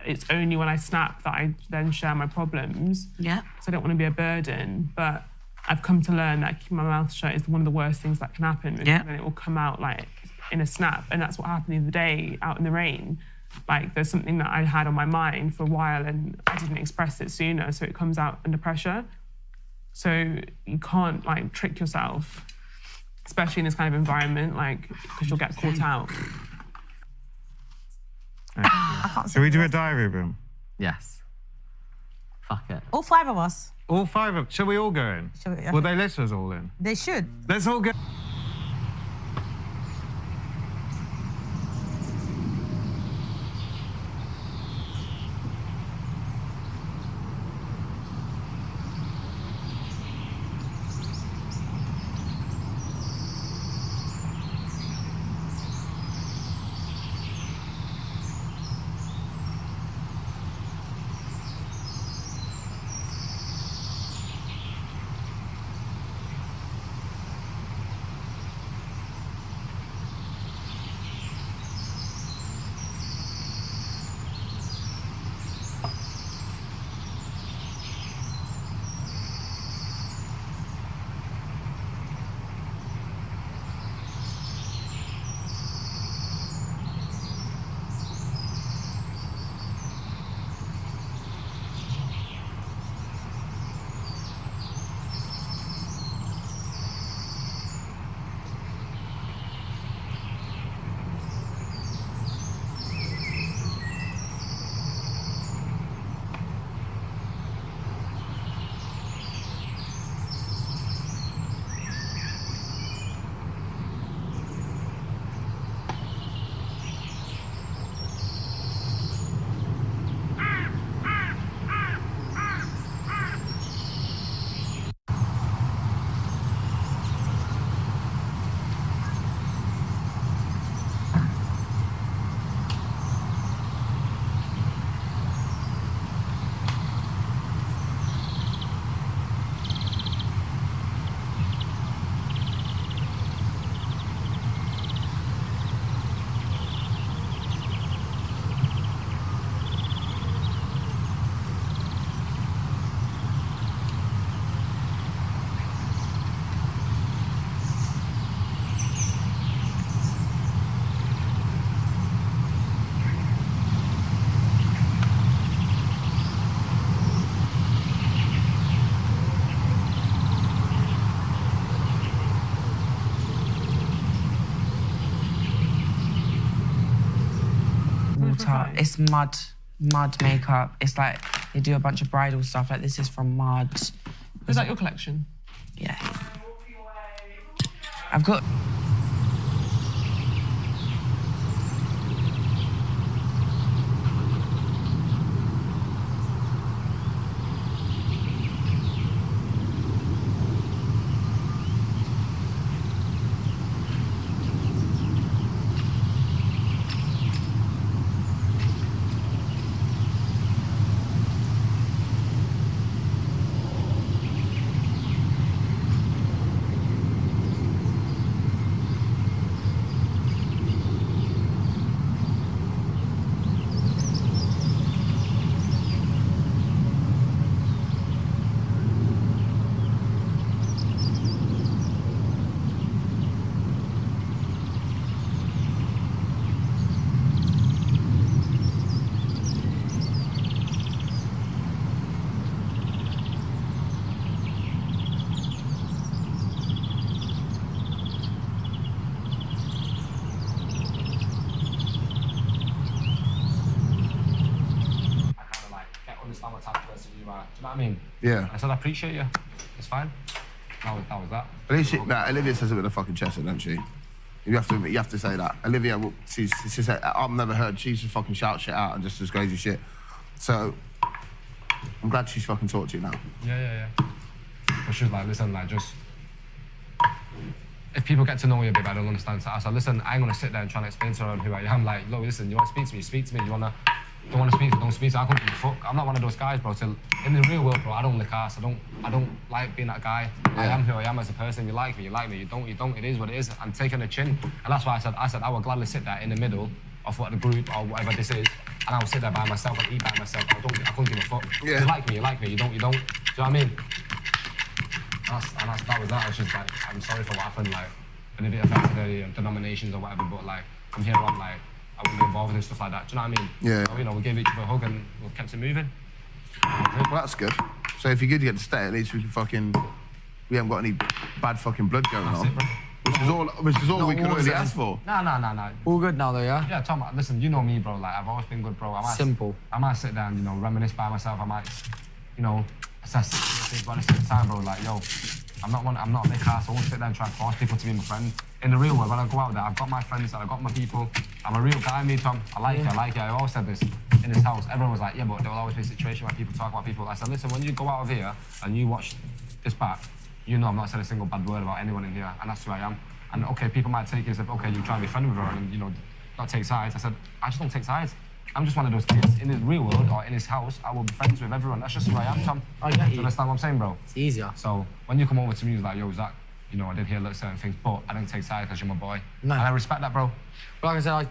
it's only when I snap that I then share my problems. Yeah. So I don't want to be a burden, but I've come to learn that keeping my mouth shut is one of the worst things that can happen. Yeah. And then it will come out, like, in a snap. And that's what happened the other day out in the rain. Like, there's something that I had on my mind for a while and I didn't express it sooner, so it comes out under pressure. So you can't, like, trick yourself, especially in this kind of environment, like, because you'll get caught out. Shall we do a diary room? Yes. Fuck it. All 5 of us. All 5 of... Shall we all go in? Will they let us all in? They should. Let's all go... It's mud makeup. It's like they do a bunch of bridal stuff. Like, this is from Mud. Is that your collection? Yeah. I've got... Understand what type of person you are. Do you know what I mean? Yeah. I said, I appreciate you. It's fine. That was that. At least Olivia says it with a fucking chest, doesn't she? You have to say that. Olivia, she said, I've never heard, she just fucking shout shit out and just does crazy shit. So, I'm glad she's fucking talked to you now. Yeah. But she was like, listen, like, just... If people get to know you a bit, I don't understand. So I said, listen, I ain't gonna sit there and try to explain to her who I am. Like, look, listen, you wanna speak to me, speak to me. Don't want to speak, don't speak. So I couldn't give a fuck. I'm not one of those guys, bro. So in the real world, bro, I don't lick ass. I don't like being that guy. Yeah. I am who I am as a person. You like me, you like me. You don't. It is what it is. I'm taking a chin, and that's why I said I would gladly sit there in the middle of what the group or whatever this is, and I will sit there by myself and eat by myself. I couldn't give a fuck. Yeah. You like me, you like me. You don't. Do you know what I mean? That was that. I was just like, I'm sorry for what happened. Like, and if it affected the denominations or whatever, but like, from here on, like, I wouldn't be involved in stuff like that. Do you know what I mean? Yeah. So, you know, we gave each other a hug and we kept it moving. Well, that's good. So if you did get to stay, at least we haven't got any bad fucking blood going on. It, bro. Which is all we could really ask for. No. All good now, though, yeah? Yeah, Tom, listen, you know me, bro. Like, I've always been good, bro. Simple. I might sit there and, you know, reminisce by myself. I might, you know, assess things, but at the same time, bro, like, yo, I'm not a big ass. I won't sit there and try to force people to be my friend. In the real world, when I go out there, I've got my friends, I've got my people. I'm a real guy, me, Tom. I like it. I always said this in this house. Everyone was like, yeah, but there will always be a situation where people talk about people. I said, listen, when you go out of here and you watch this back, you know I've not said a single bad word about anyone in here, and that's who I am. And okay, people might take it as if, okay, you try to be friends with her and, you know, not take sides. I said, I just don't take sides. I'm just one of those kids in the real world or in his house. I will be friends with everyone. That's just who I am, Tom. I get you. Do you understand what I'm saying, bro? It's easier. So when you come over to me, it's like, yo, Zach, you know, I did hear certain things, but I didn't take sides because you're my boy. No. And I respect that, bro. But like I said,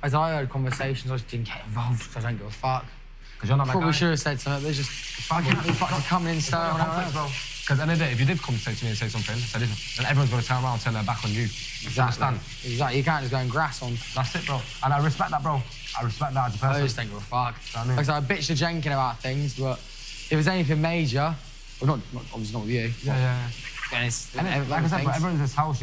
as I heard conversations, I just didn't get involved because I don't give a fuck. Because you're not that guy. Probably should have said something. There's just fucking coming in, stirring around. Because at the end of the day, if you did come say to me and say something, then everyone's going to turn around and turn their back on you. Exactly. Exactly. You can't just go and grass on. That's it, bro. And I respect that, bro. I respect that as a person. I just don't give a fuck. You know what I mean? Like I said, I bitched to Jenkin about things, but if there's anything major, well, obviously not with you. Yeah. And it's, like I said, but everyone's in this house,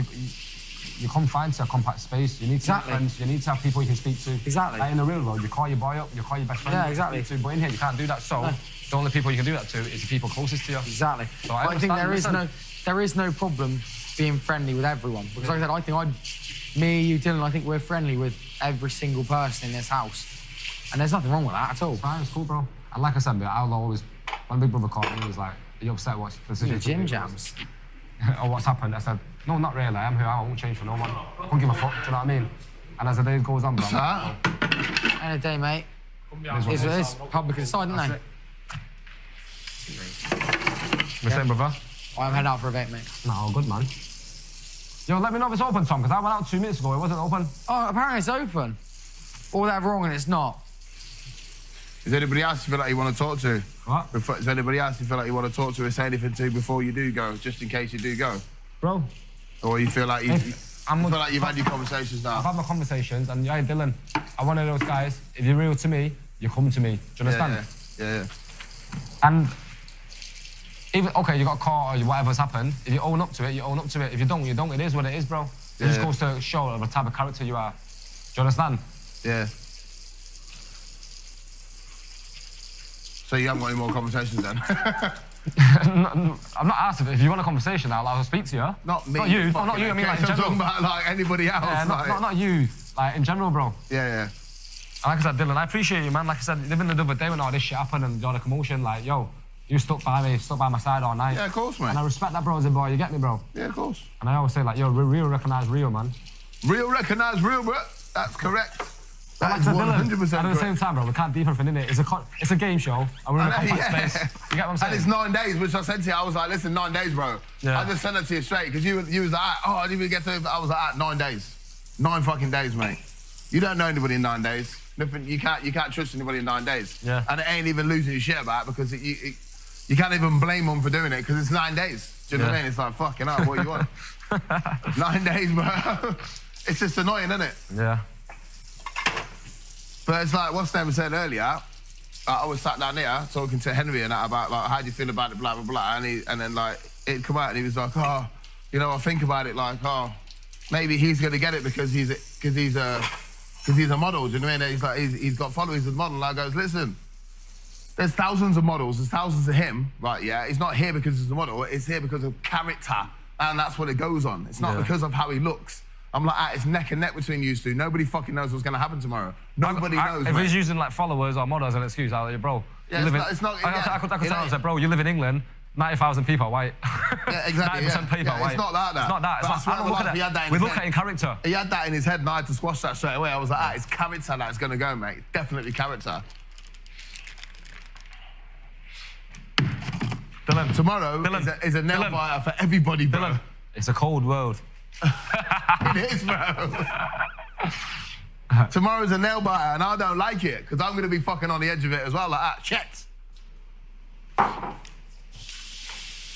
you confined to a compact space. You need to have friends. You need to have people you can speak to. Exactly. Like in the real world, you call your boy up, you call your best friend. Yeah, exactly. But in here, you can't do that. So the only people you can do that to is the people closest to you. Exactly. So I think there is no problem being friendly with everyone. Because like I said, me, you, Dylan, I think we're friendly with every single person in this house. And there's nothing wrong with that at all. It's fine, it's cool, bro. And like I said, I'll always, when Big Brother called me, he was like, are you upset what's the situation? Gym jams. Or what's happened? I said, no, not really. I'm who I won't change for no one. I won't give a fuck, do you know what I mean? And as the day goes on, bro. End of the day, mate. It's public decide, don't they? We're saying, brother? I'm heading out for a bit, mate. No, good, man. Yo, let me know if it's open, Tom, because I went out 2 minutes ago. It wasn't open. Oh, apparently it's open. All that wrong and it's not. Is anybody else you feel like you want to talk to? What? Is anybody else you feel like you want to talk to or say anything to before you do go, just in case you do go? Bro. Or you feel like you feel like you've had your conversations now? I've had my conversations, and yeah, Dylan, I'm one of those guys. If you're real to me, you come to me. Do you understand? Yeah. And even, okay, you got caught or whatever's happened, if you own up to it, you own up to it. If you don't, you don't. It is what it is, bro. It just goes to show the type of character you are. Do you understand? Yeah. So you haven't got any more conversations then? I'm not asking if you want a conversation. I'll speak to you. Not me. Not you. Not you. I mean, like in I'm general. talking about like anybody else. Yeah, like... not you. Like in general, bro. Yeah. Like I said, Dylan, I appreciate you, man. Like I said, living the other day when all this shit happened and all the commotion, like, yo, you stuck by me, stuck by my side all night. Yeah, of course, mate. And I respect that, bro, as a boy. You get me, bro? Yeah, of course. And I always say, like, yo, real recognise real, man. Real recognise real, bro. That's correct. That is 100% correct. At the same time, bro, we can't deep everything in it. It's a game show, and we're in a compact space. You get what I'm saying? And it's 9 days, which I said to you, I was like, listen, 9 days, bro. Yeah. I just sent it to you straight, because you was like, oh, I didn't even get to it. I was like, 9 days. 9 fucking days, mate. You don't know anybody in 9 days. Nothing, you can't trust anybody in 9 days. Yeah. And it ain't even losing your shit about it, because you can't even blame them for doing it, because it's 9 days. Do you know what I mean? It's like, fucking hell, what do you want? 9 days, bro. It's just annoying, isn't it? Yeah. But it's like, what's name said earlier, I was sat down here talking to Henry and that about, like, how do you feel about it, blah, blah, blah. And then, like, it'd come out and he was like, oh, you know, I think about it like, oh, maybe he's going to get it because he's a model, do you know what I mean? He's like, he's got followers as a model. And I goes, listen, there's thousands of models, there's thousands of him, right, yeah? He's not here because he's a model, it's here because of character, and that's what it goes on. It's not because of how he looks. I'm like, it's neck and neck between you two. Nobody fucking knows what's going to happen tomorrow. Nobody knows, If mate. he's using, like, followers or models as an excuse, I'll like, bro, Yeah, I could tell him, bro, you live in England, 90,000 people are white. Yeah, exactly. 90% people are white. It's not like that. It's not that. It's But like, I don't look at that. We look at it in character. He had that in his head and I had to squash that straight away. I was like, it's character that's going to go, mate. Definitely character. Dylan. Tomorrow is a nail biter for everybody, bro. Dylan. It's a cold world. It is, bro. Tomorrow's a nail biter and I don't like it because I'm going to be fucking on the edge of it as well, like that. Shit.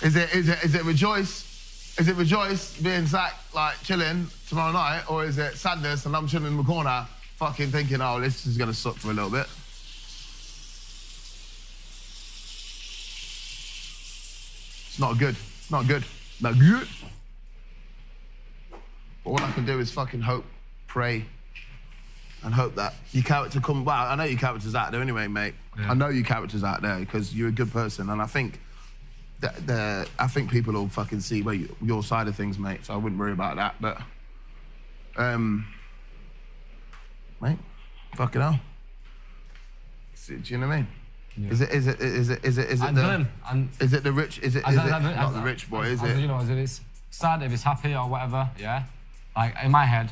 Is it rejoice? Is it rejoice being sacked, like chilling tomorrow night, or is it sadness and I'm chilling in the corner, fucking thinking, oh, this is gonna suck for a little bit? It's not good. It's not good. Not good. But all I can do is fucking hope, pray, and hope that your character come. Well, I know your character's out there anyway, mate. Yeah. I know your character's out there because you're a good person, and I think I think people will fucking see where your side of things, mate. So I wouldn't worry about that. But, mate, fucking hell. Do you know what I mean? Yeah. Is it the rich? Is it not the rich boy? Is it? You know, it's sad if it's happy or whatever. Yeah. Like in my head,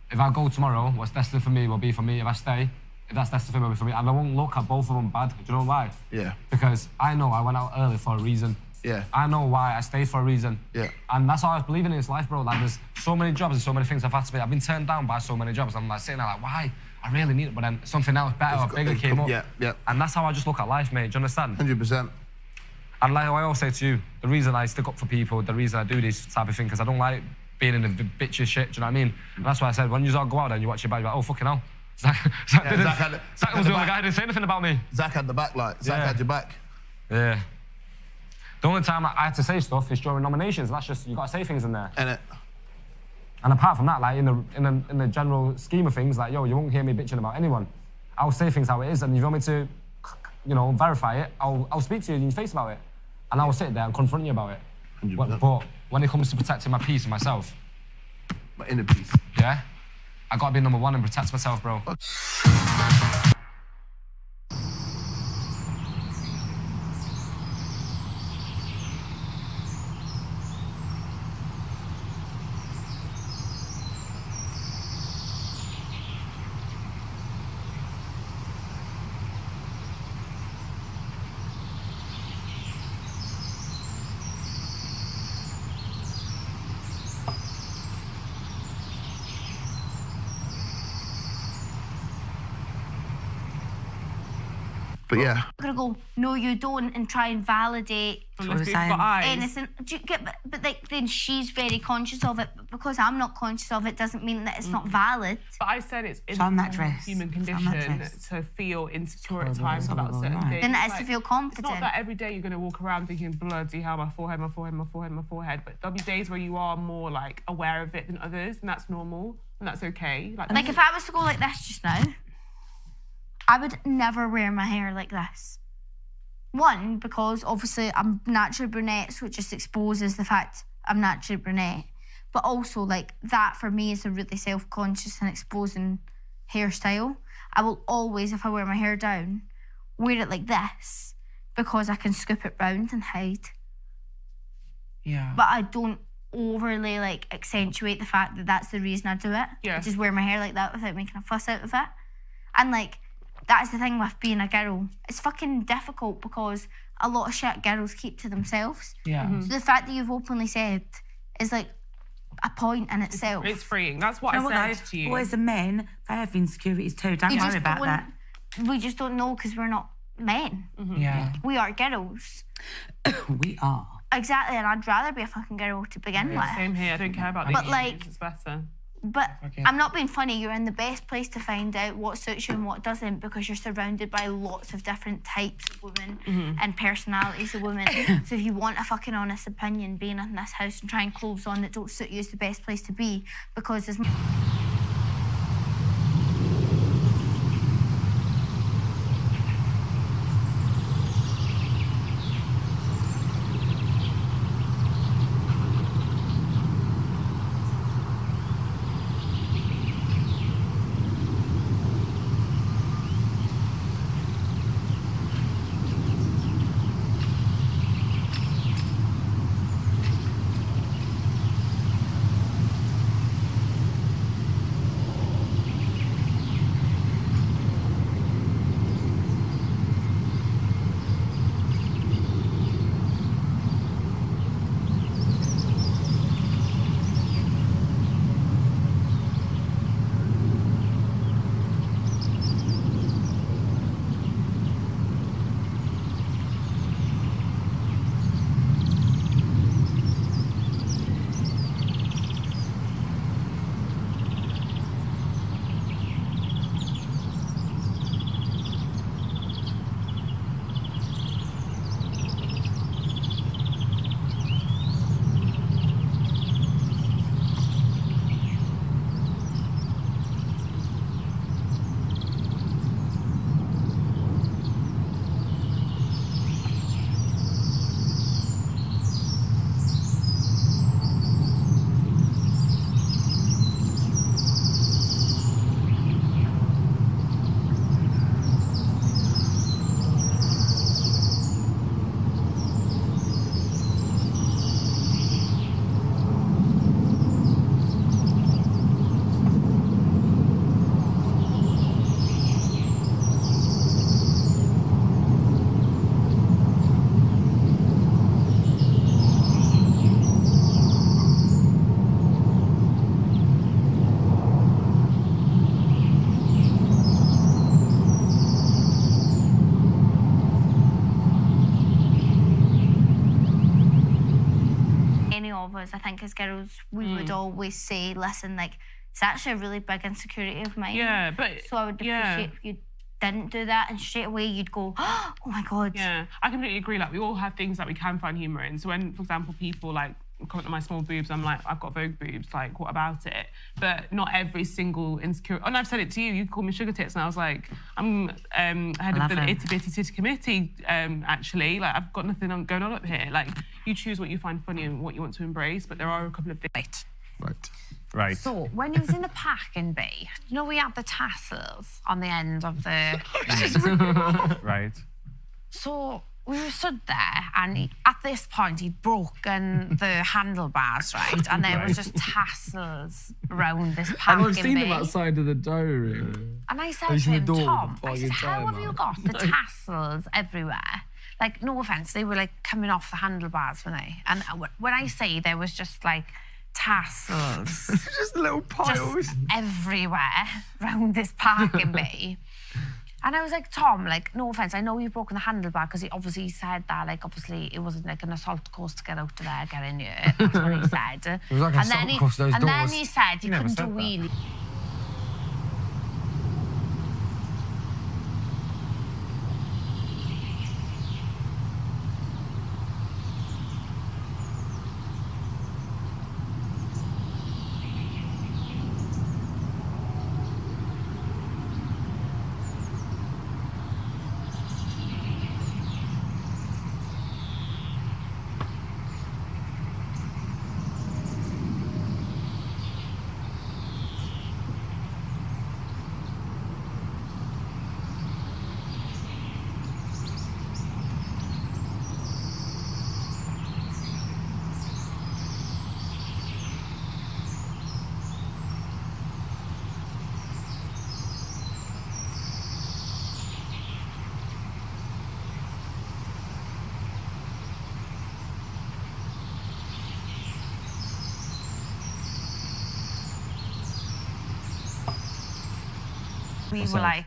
if I go tomorrow, what's destined for me will be for me. If I stay, if that's destined for me, will be for me. And I won't look at both of them bad. Do you know why? Yeah. Because I know I went out early for a reason. Yeah. I know why I stayed for a reason. Yeah. And that's how I was believing in this life, bro. Like, there's so many jobs and so many things I've had to be. I've been turned down by so many jobs. I'm like sitting there like, why? I really need it. But then something else better or bigger came up. Yeah, yeah. And that's how I just look at life, mate. Do you understand? 100%. And like I always say to you, the reason I stick up for people, the reason I do this type of thing, because I don't like being in the bitchy shit. Do you know what I mean? And that's why I said, when you all go out there and you watch your back, you're like, oh, fucking hell. Zach was the only guy who didn't say anything about me. Zach had the back, like, Zach had your back. Yeah. The only time I had to say stuff is during nominations. That's just, you got to say things in there. And apart from that, like, in the general scheme of things, like, yo, you won't hear me bitching about anyone. I'll say things how it is, and if you want me to, you know, verify it, I'll speak to you in your face about it. And I'll sit there and confront you about it. 100%. But when it comes to protecting my peace and myself... My inner peace. Yeah? I got to be number one and protect myself, bro. But yeah. I'm gonna go, no, you don't, and try and validate anything. Do you get, but like, then she's very conscious of it. But because I'm not conscious of it, doesn't mean that it's not valid. But I said it's in the human condition to feel insecure at times about certain things. Then that is to feel confident. It's not that every day you're going to walk around thinking, bloody hell, my forehead, my forehead, my forehead, my forehead. But there'll be days where you are more like aware of it than others, and that's normal, and that's okay. Like if I was to go like this just now, I would never wear my hair like this. One, because obviously I'm naturally brunette, so it just exposes the fact I'm naturally brunette. But also, like, that for me is a really self-conscious and exposing hairstyle. I will always, if I wear my hair down, wear it like this because I can scoop it round and hide. Yeah. But I don't overly, like, accentuate the fact that that's the reason I do it. Yeah. I just wear my hair like that without making a fuss out of it. And, like, that's the thing with being a girl. It's fucking difficult because a lot of shit girls keep to themselves. Yeah. So the fact that you've openly said is, like, a point in itself. It's freeing. That's what You know I what, said though? to you. Boys and men, they have insecurities too. Don't worry about that. We just don't know because we're not men. Yeah. We are girls. We are. Exactly, and I'd rather be a fucking girl to begin with. Same here. I don't care about the But, like, it's better. But I'm not being funny, you're in the best place to find out what suits you and what doesn't because you're surrounded by lots of different types of women and personalities of women. So if you want a fucking honest opinion, being in this house and trying clothes on that don't suit you is the best place to be because there's... I think as girls, we would always say, listen, like, it's actually a really big insecurity of mine. Yeah, but... So I would appreciate if you didn't do that and straight away you'd go, oh my God. Yeah, I completely agree. Like, we all have things that we can find humour in. So when, for example, people, like, comment on my small boobs, I'm like, I've got Vogue boobs, like, what about it? But not every single insecurity... Oh, and I've said it to you, you call me sugar tits, and I was like, I'm head of the Itty Bitty Titty Committee, actually. Like, I've got nothing going on up here. Like, you choose what you find funny and what you want to embrace, but there are a couple of things... Right. So, when you was in the park in Bay, you know we had the tassels on the end of the... Right. So, we were stood there, and at this point, he'd broken the handlebars, right? And there was just tassels around this park in Bay. And I've seen them outside of the diary. And I said to him, Tom, I said, how have you got the tassels everywhere? Like, no offence, they were, like, coming off the handlebars, weren't they? And when I say there was just, like, tassels... just little piles. Just everywhere around this park in Bay. And I was like, Tom, like, no offence, I know you've broken the handlebar, because he obviously said that, like, obviously it wasn't like an assault course to get out of there, get in you. That's what he said. It was like an assault course, those doors. And then he said you couldn't do wheelies. We were like,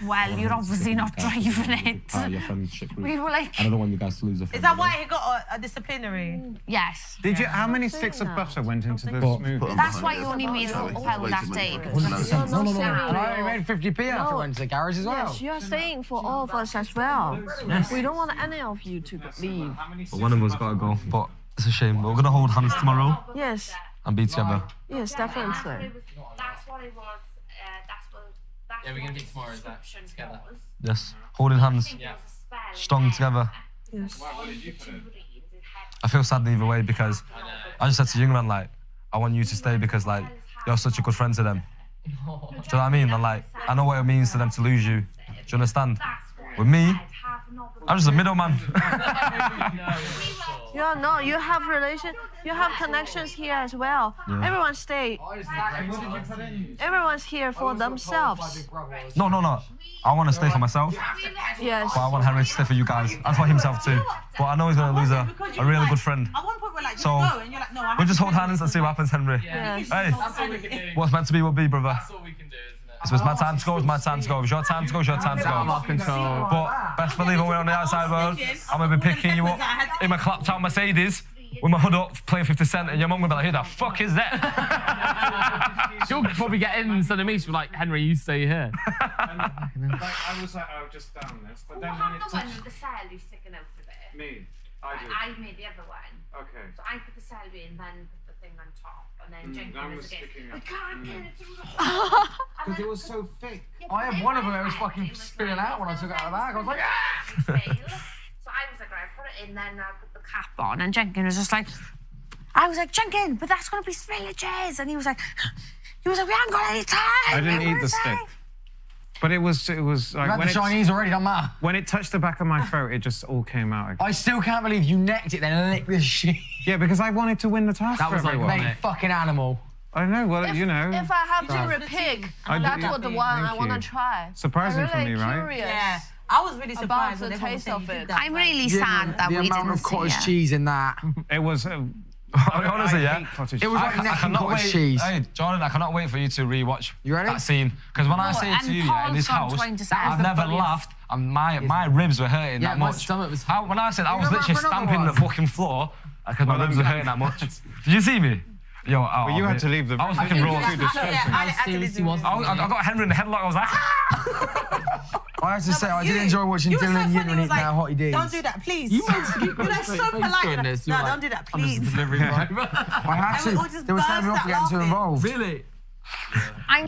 well, you're obviously not driving it. Your friendship group. We were like... I don't want you guys to lose a friend. Is that why he got a disciplinary? Yes. Did you? How many sticks of butter went into the smoothie? That's why you only made £1 that day. No. And I only made 50p after I went to the garage as well. Yes, you're saying for all of us as well. Yes. We don't want any of you to leave. But one of us got to go. But it's a shame. But we're going to hold hands tomorrow Yes, and be together. yes, definitely. That's what it was. Yeah, we're going to be tomorrow, is that together? Yes. Holding hands. Yeah. Strong together. Yes. I feel sad either way because I just said to Youngman, like, I want you to stay because, like, you're such a good friend to them. Do you know what I mean? And, like, I know what it means to them to lose you. Do you understand? With me, I'm just a middleman. Yeah, no, you have you have connections here as well. Yeah. Everyone stay. Everyone's here for themselves. No. I want to stay for myself. Yes. But I want Henry to stay for you guys and for himself too. But I know he's going to lose a really good friend. So we'll just hold hands and see what happens, Henry. Yes. Hey, what's meant to be will be, brother. That's all we can do, isn't it? So it's my time to go, it's my time to go. It's your time to go, it's your time to go. I'm not control. But best believe when we're on the outside world, I'm going to be picking you up in my clapped out Mercedes with my hood up playing 50 Cent and your mum will be like, who the fuck is that? She'll probably get in instead of me. She'll be like, Henry, you stay here. I was like, oh, just down this. But then when it the one touched... with the Selby sticking out of it. Me. I did. I made the other one. Okay. So I put the Selby and then put the thing on top. And then that Jenkins was again. sticking I out. can't get it through the hole. Because it was so thick. I had one of them that was fucking spilling out when I took it out of the bag. I was like, So I was like, right, put it in, then I put the cap on. And Jenkins was just like, I was like, Jenkins, but that's going to be spillages. And he was like, we haven't got any time. I didn't eat the stick. But it was like... you had the Chinese already, doesn't matter. When it touched the back of my throat, it just all came out again. I still can't believe you necked it then licked this shit. Yeah, because I wanted to win the task That for was like, everyone. mate, Fucking animal. I know, well, you know. If I have to repick, that's what the one I want to try. Surprising I'm for really me, right? curious. Yeah. I was really surprised about when the everyone taste said of you did it. that. I'm really sad that we didn't The amount of cottage see it. cheese in that. It was... Honestly, yeah. It was like neck and cottage cheese. Hey, Jordan, I cannot wait for you to rewatch that scene. Because when I say and to you, Paul's in this gone house, trying to say I've it's the never funniest. laughed and my ribs were hurting Yeah, that my much. stomach was... When I said I was You're literally about for another stamping the one. fucking floor because my ribs were hurting that much. Did you see me? Yo, Well, you had to leave the... I was fucking raw. Too distressing. How serious he was. I got Henry in the headlock. I was like, I have to say, I did enjoy watching You were so Dylan funny, Yin he was eat now like, Hottie D's. don't do that, please. You went to You're like so polite. No, don't do that, please. Delivery driver. I had And we all to. just They were telling me burst off for out getting too laughing. involved. Really? I'm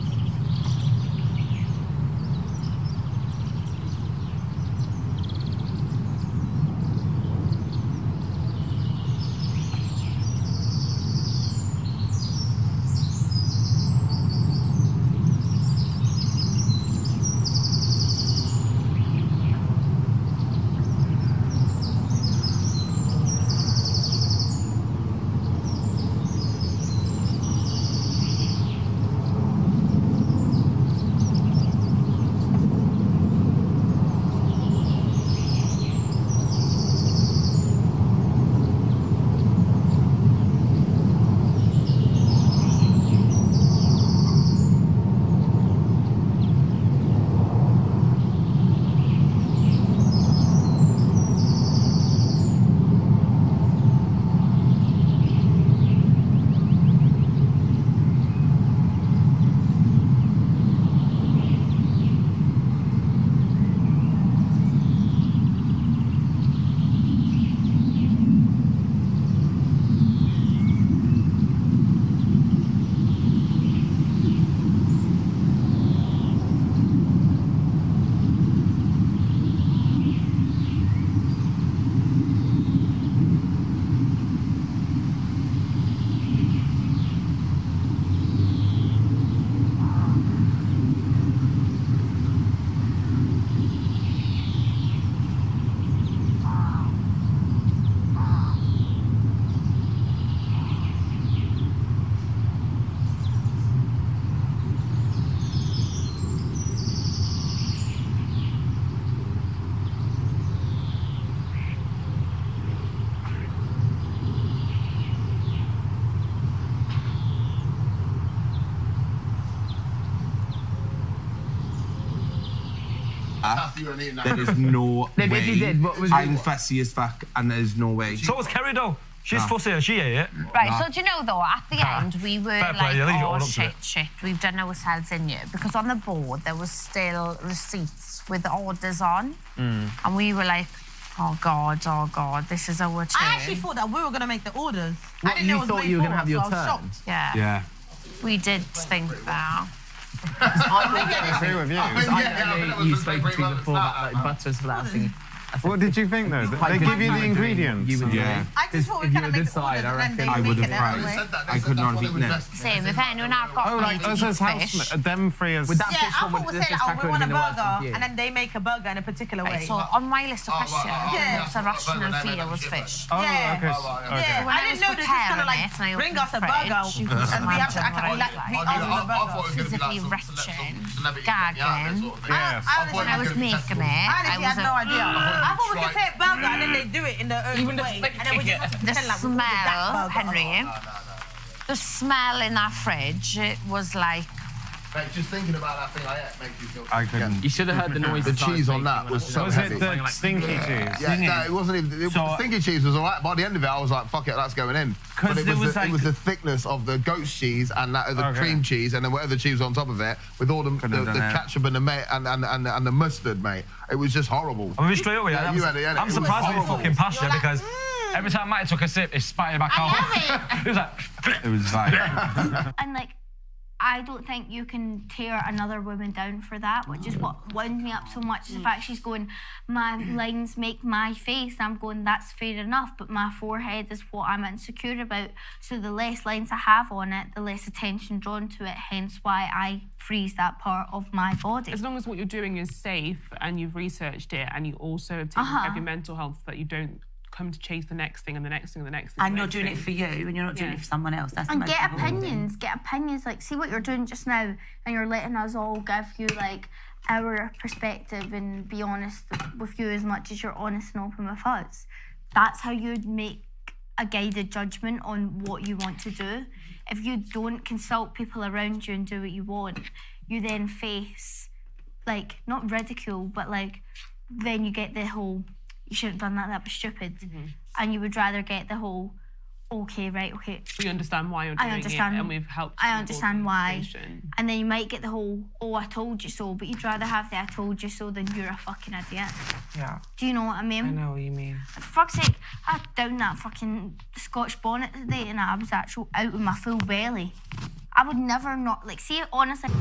there is no If way. you did, what was I'm fussy as fuck, and there's no way. So was Kerry though. She's fussy, she ate it. Right, so do you know though, at the end we were Fair play, at least you like, own oh up to it. shit, we've done ourselves in here. Because on the board there was still receipts with the orders on. And we were like, oh God, this is our turn. I actually thought that we were going to make the orders. What, I didn't you know it was thought way you were gonna forward, have your so I was turn? shocked. Yeah. Yeah. We did think that. I agree with you. You spoke to me before about like, butters for that thing. What did you think though? They give you the ingredients. Yeah. I just thought we were going to make the orders and then I they would make have it their own way. cried. I could not have eaten it. Same, if anyone had got Oh, like us as house, them free as. With that Yeah, fish I one, thought with we the said, fish oh, taco we want a in the white burger, sauce, and then they make a burger in a particular way. Right, so on my list of questions, Yeah. what's a rational fear was fish. Oh, Yeah. okay. Yeah, When I I didn't was know they're just going to preparing it, and I like bring opened us a the burger fridge, you can just and we have to imagine act what like I we was asked for the burger. physically retching, gagging. Yes. When I was making it, I I honestly was had no idea. I thought we could say burger and then they do it in their own way. And then we just have to the pretend like we called it that smell, burger. Henry. The smell in that fridge, it was like. Mate, just thinking about that thing I ate makes you feel I couldn't. You should have heard the noise. The cheese on that was so Was heavy. it the stinky cheese? Yeah, no, it wasn't even. The stinky cheese was all right. By the end of it, I was like, "Fuck it, that's going in." But it was the thickness of the goat's cheese and that of the cream cheese, and then whatever cheese on top of it, with all the ketchup and and the mustard, mate. It was just horrible. I'm straight up with you. You had it, yeah. I'm surprised with your fucking passion because every time Matty took a sip, it spat it back out. It was like. It was like. And like, I don't think you can tear another woman down for that, which is what wound me up so much. Is the fact she's going, my lines make my face. And I'm going, that's fair enough, but my forehead is what I'm insecure about. So the less lines I have on it, the less attention drawn to it. Hence why I freeze that part of my body. As long as what you're doing is safe and you've researched it and you also have taken care of your mental health, that you don't come to chase the next thing and the next thing and the next thing. And you're doing it for you and you're not doing it for someone else. That's And the most get important thing. opinions. Like, see what you're doing just now, and you're letting us all give you like our perspective and be honest with you as much as you're honest and open with us. That's how you'd make a guided judgment on what you want to do. If you don't consult people around you and do what you want, you then face like not ridicule, but like then you get the whole, you shouldn't have done that was stupid. And you would rather get the whole, okay. We understand why you're doing it and we've helped you. I understand why. Situation. And then you might get the whole, oh, I told you so, but you'd rather have the I told you so than you're a fucking idiot. Yeah. Do you know what I mean? I know what you mean. For fuck's sake, I downed that fucking Scotch bonnet today and I was actually out with my full belly. I would never not, like, see, honestly.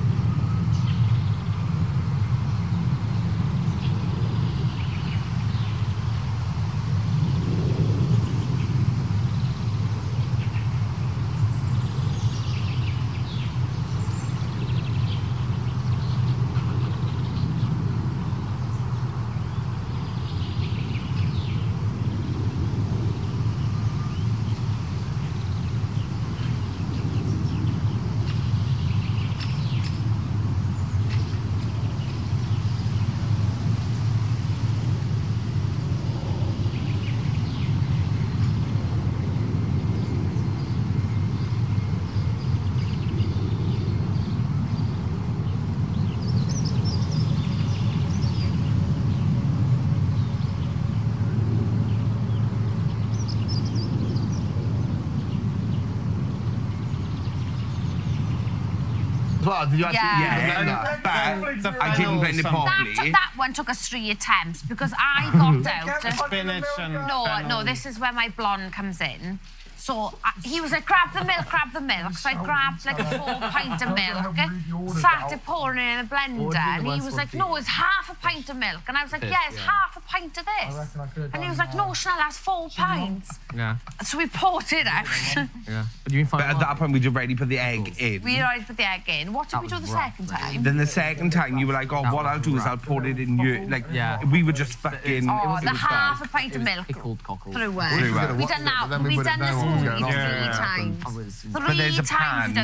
Well, did you actually but I didn't blend it properly. That one took us 3 attempts because I got out. Spinach and No, this is where my blonde comes in. So he was like, grab the milk. So I grabbed like a 4 pint of milk, started pouring it in the blender, and he was like, no, it's half a pint of milk. And I was like, yeah, it's half a pint of this. And he was like, no, Chanel, that's 4 pints. Yeah. So we poured it out. Yeah. But you But at that point, we'd already put the egg in. We already put the egg in. What did we do the second time? Then the second time, you were like, oh, what I'll do is I'll pour it in your, like, we were just fucking... Oh, the half a pint of milk through it. We done that. We done the smoothie 3 times. But there's a pan.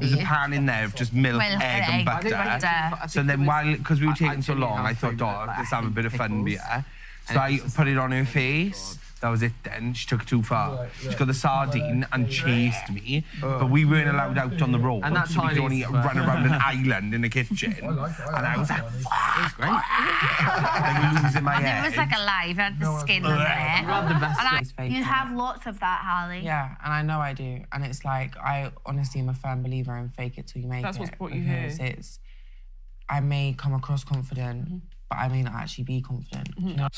There's a pan in there of just milk, egg, and butter. So then, because we were taking so long, I thought, oh, let's have a bit of fun beer. So I put it on her face. that was it then. She took it too far. She got the sardine and chased me, but we weren't allowed out on the road. And that so we could only Chinese, run around an island in the kitchen. And I was like, fuck! Like losing my head. It was like alive, had the skin on there. You have lots of that, Hallie. Yeah, and I know I do. And it's like, I honestly am a firm believer in fake it till you make That's it. what's brought you here. It's, I may come across confident, but I may not actually be confident. You know?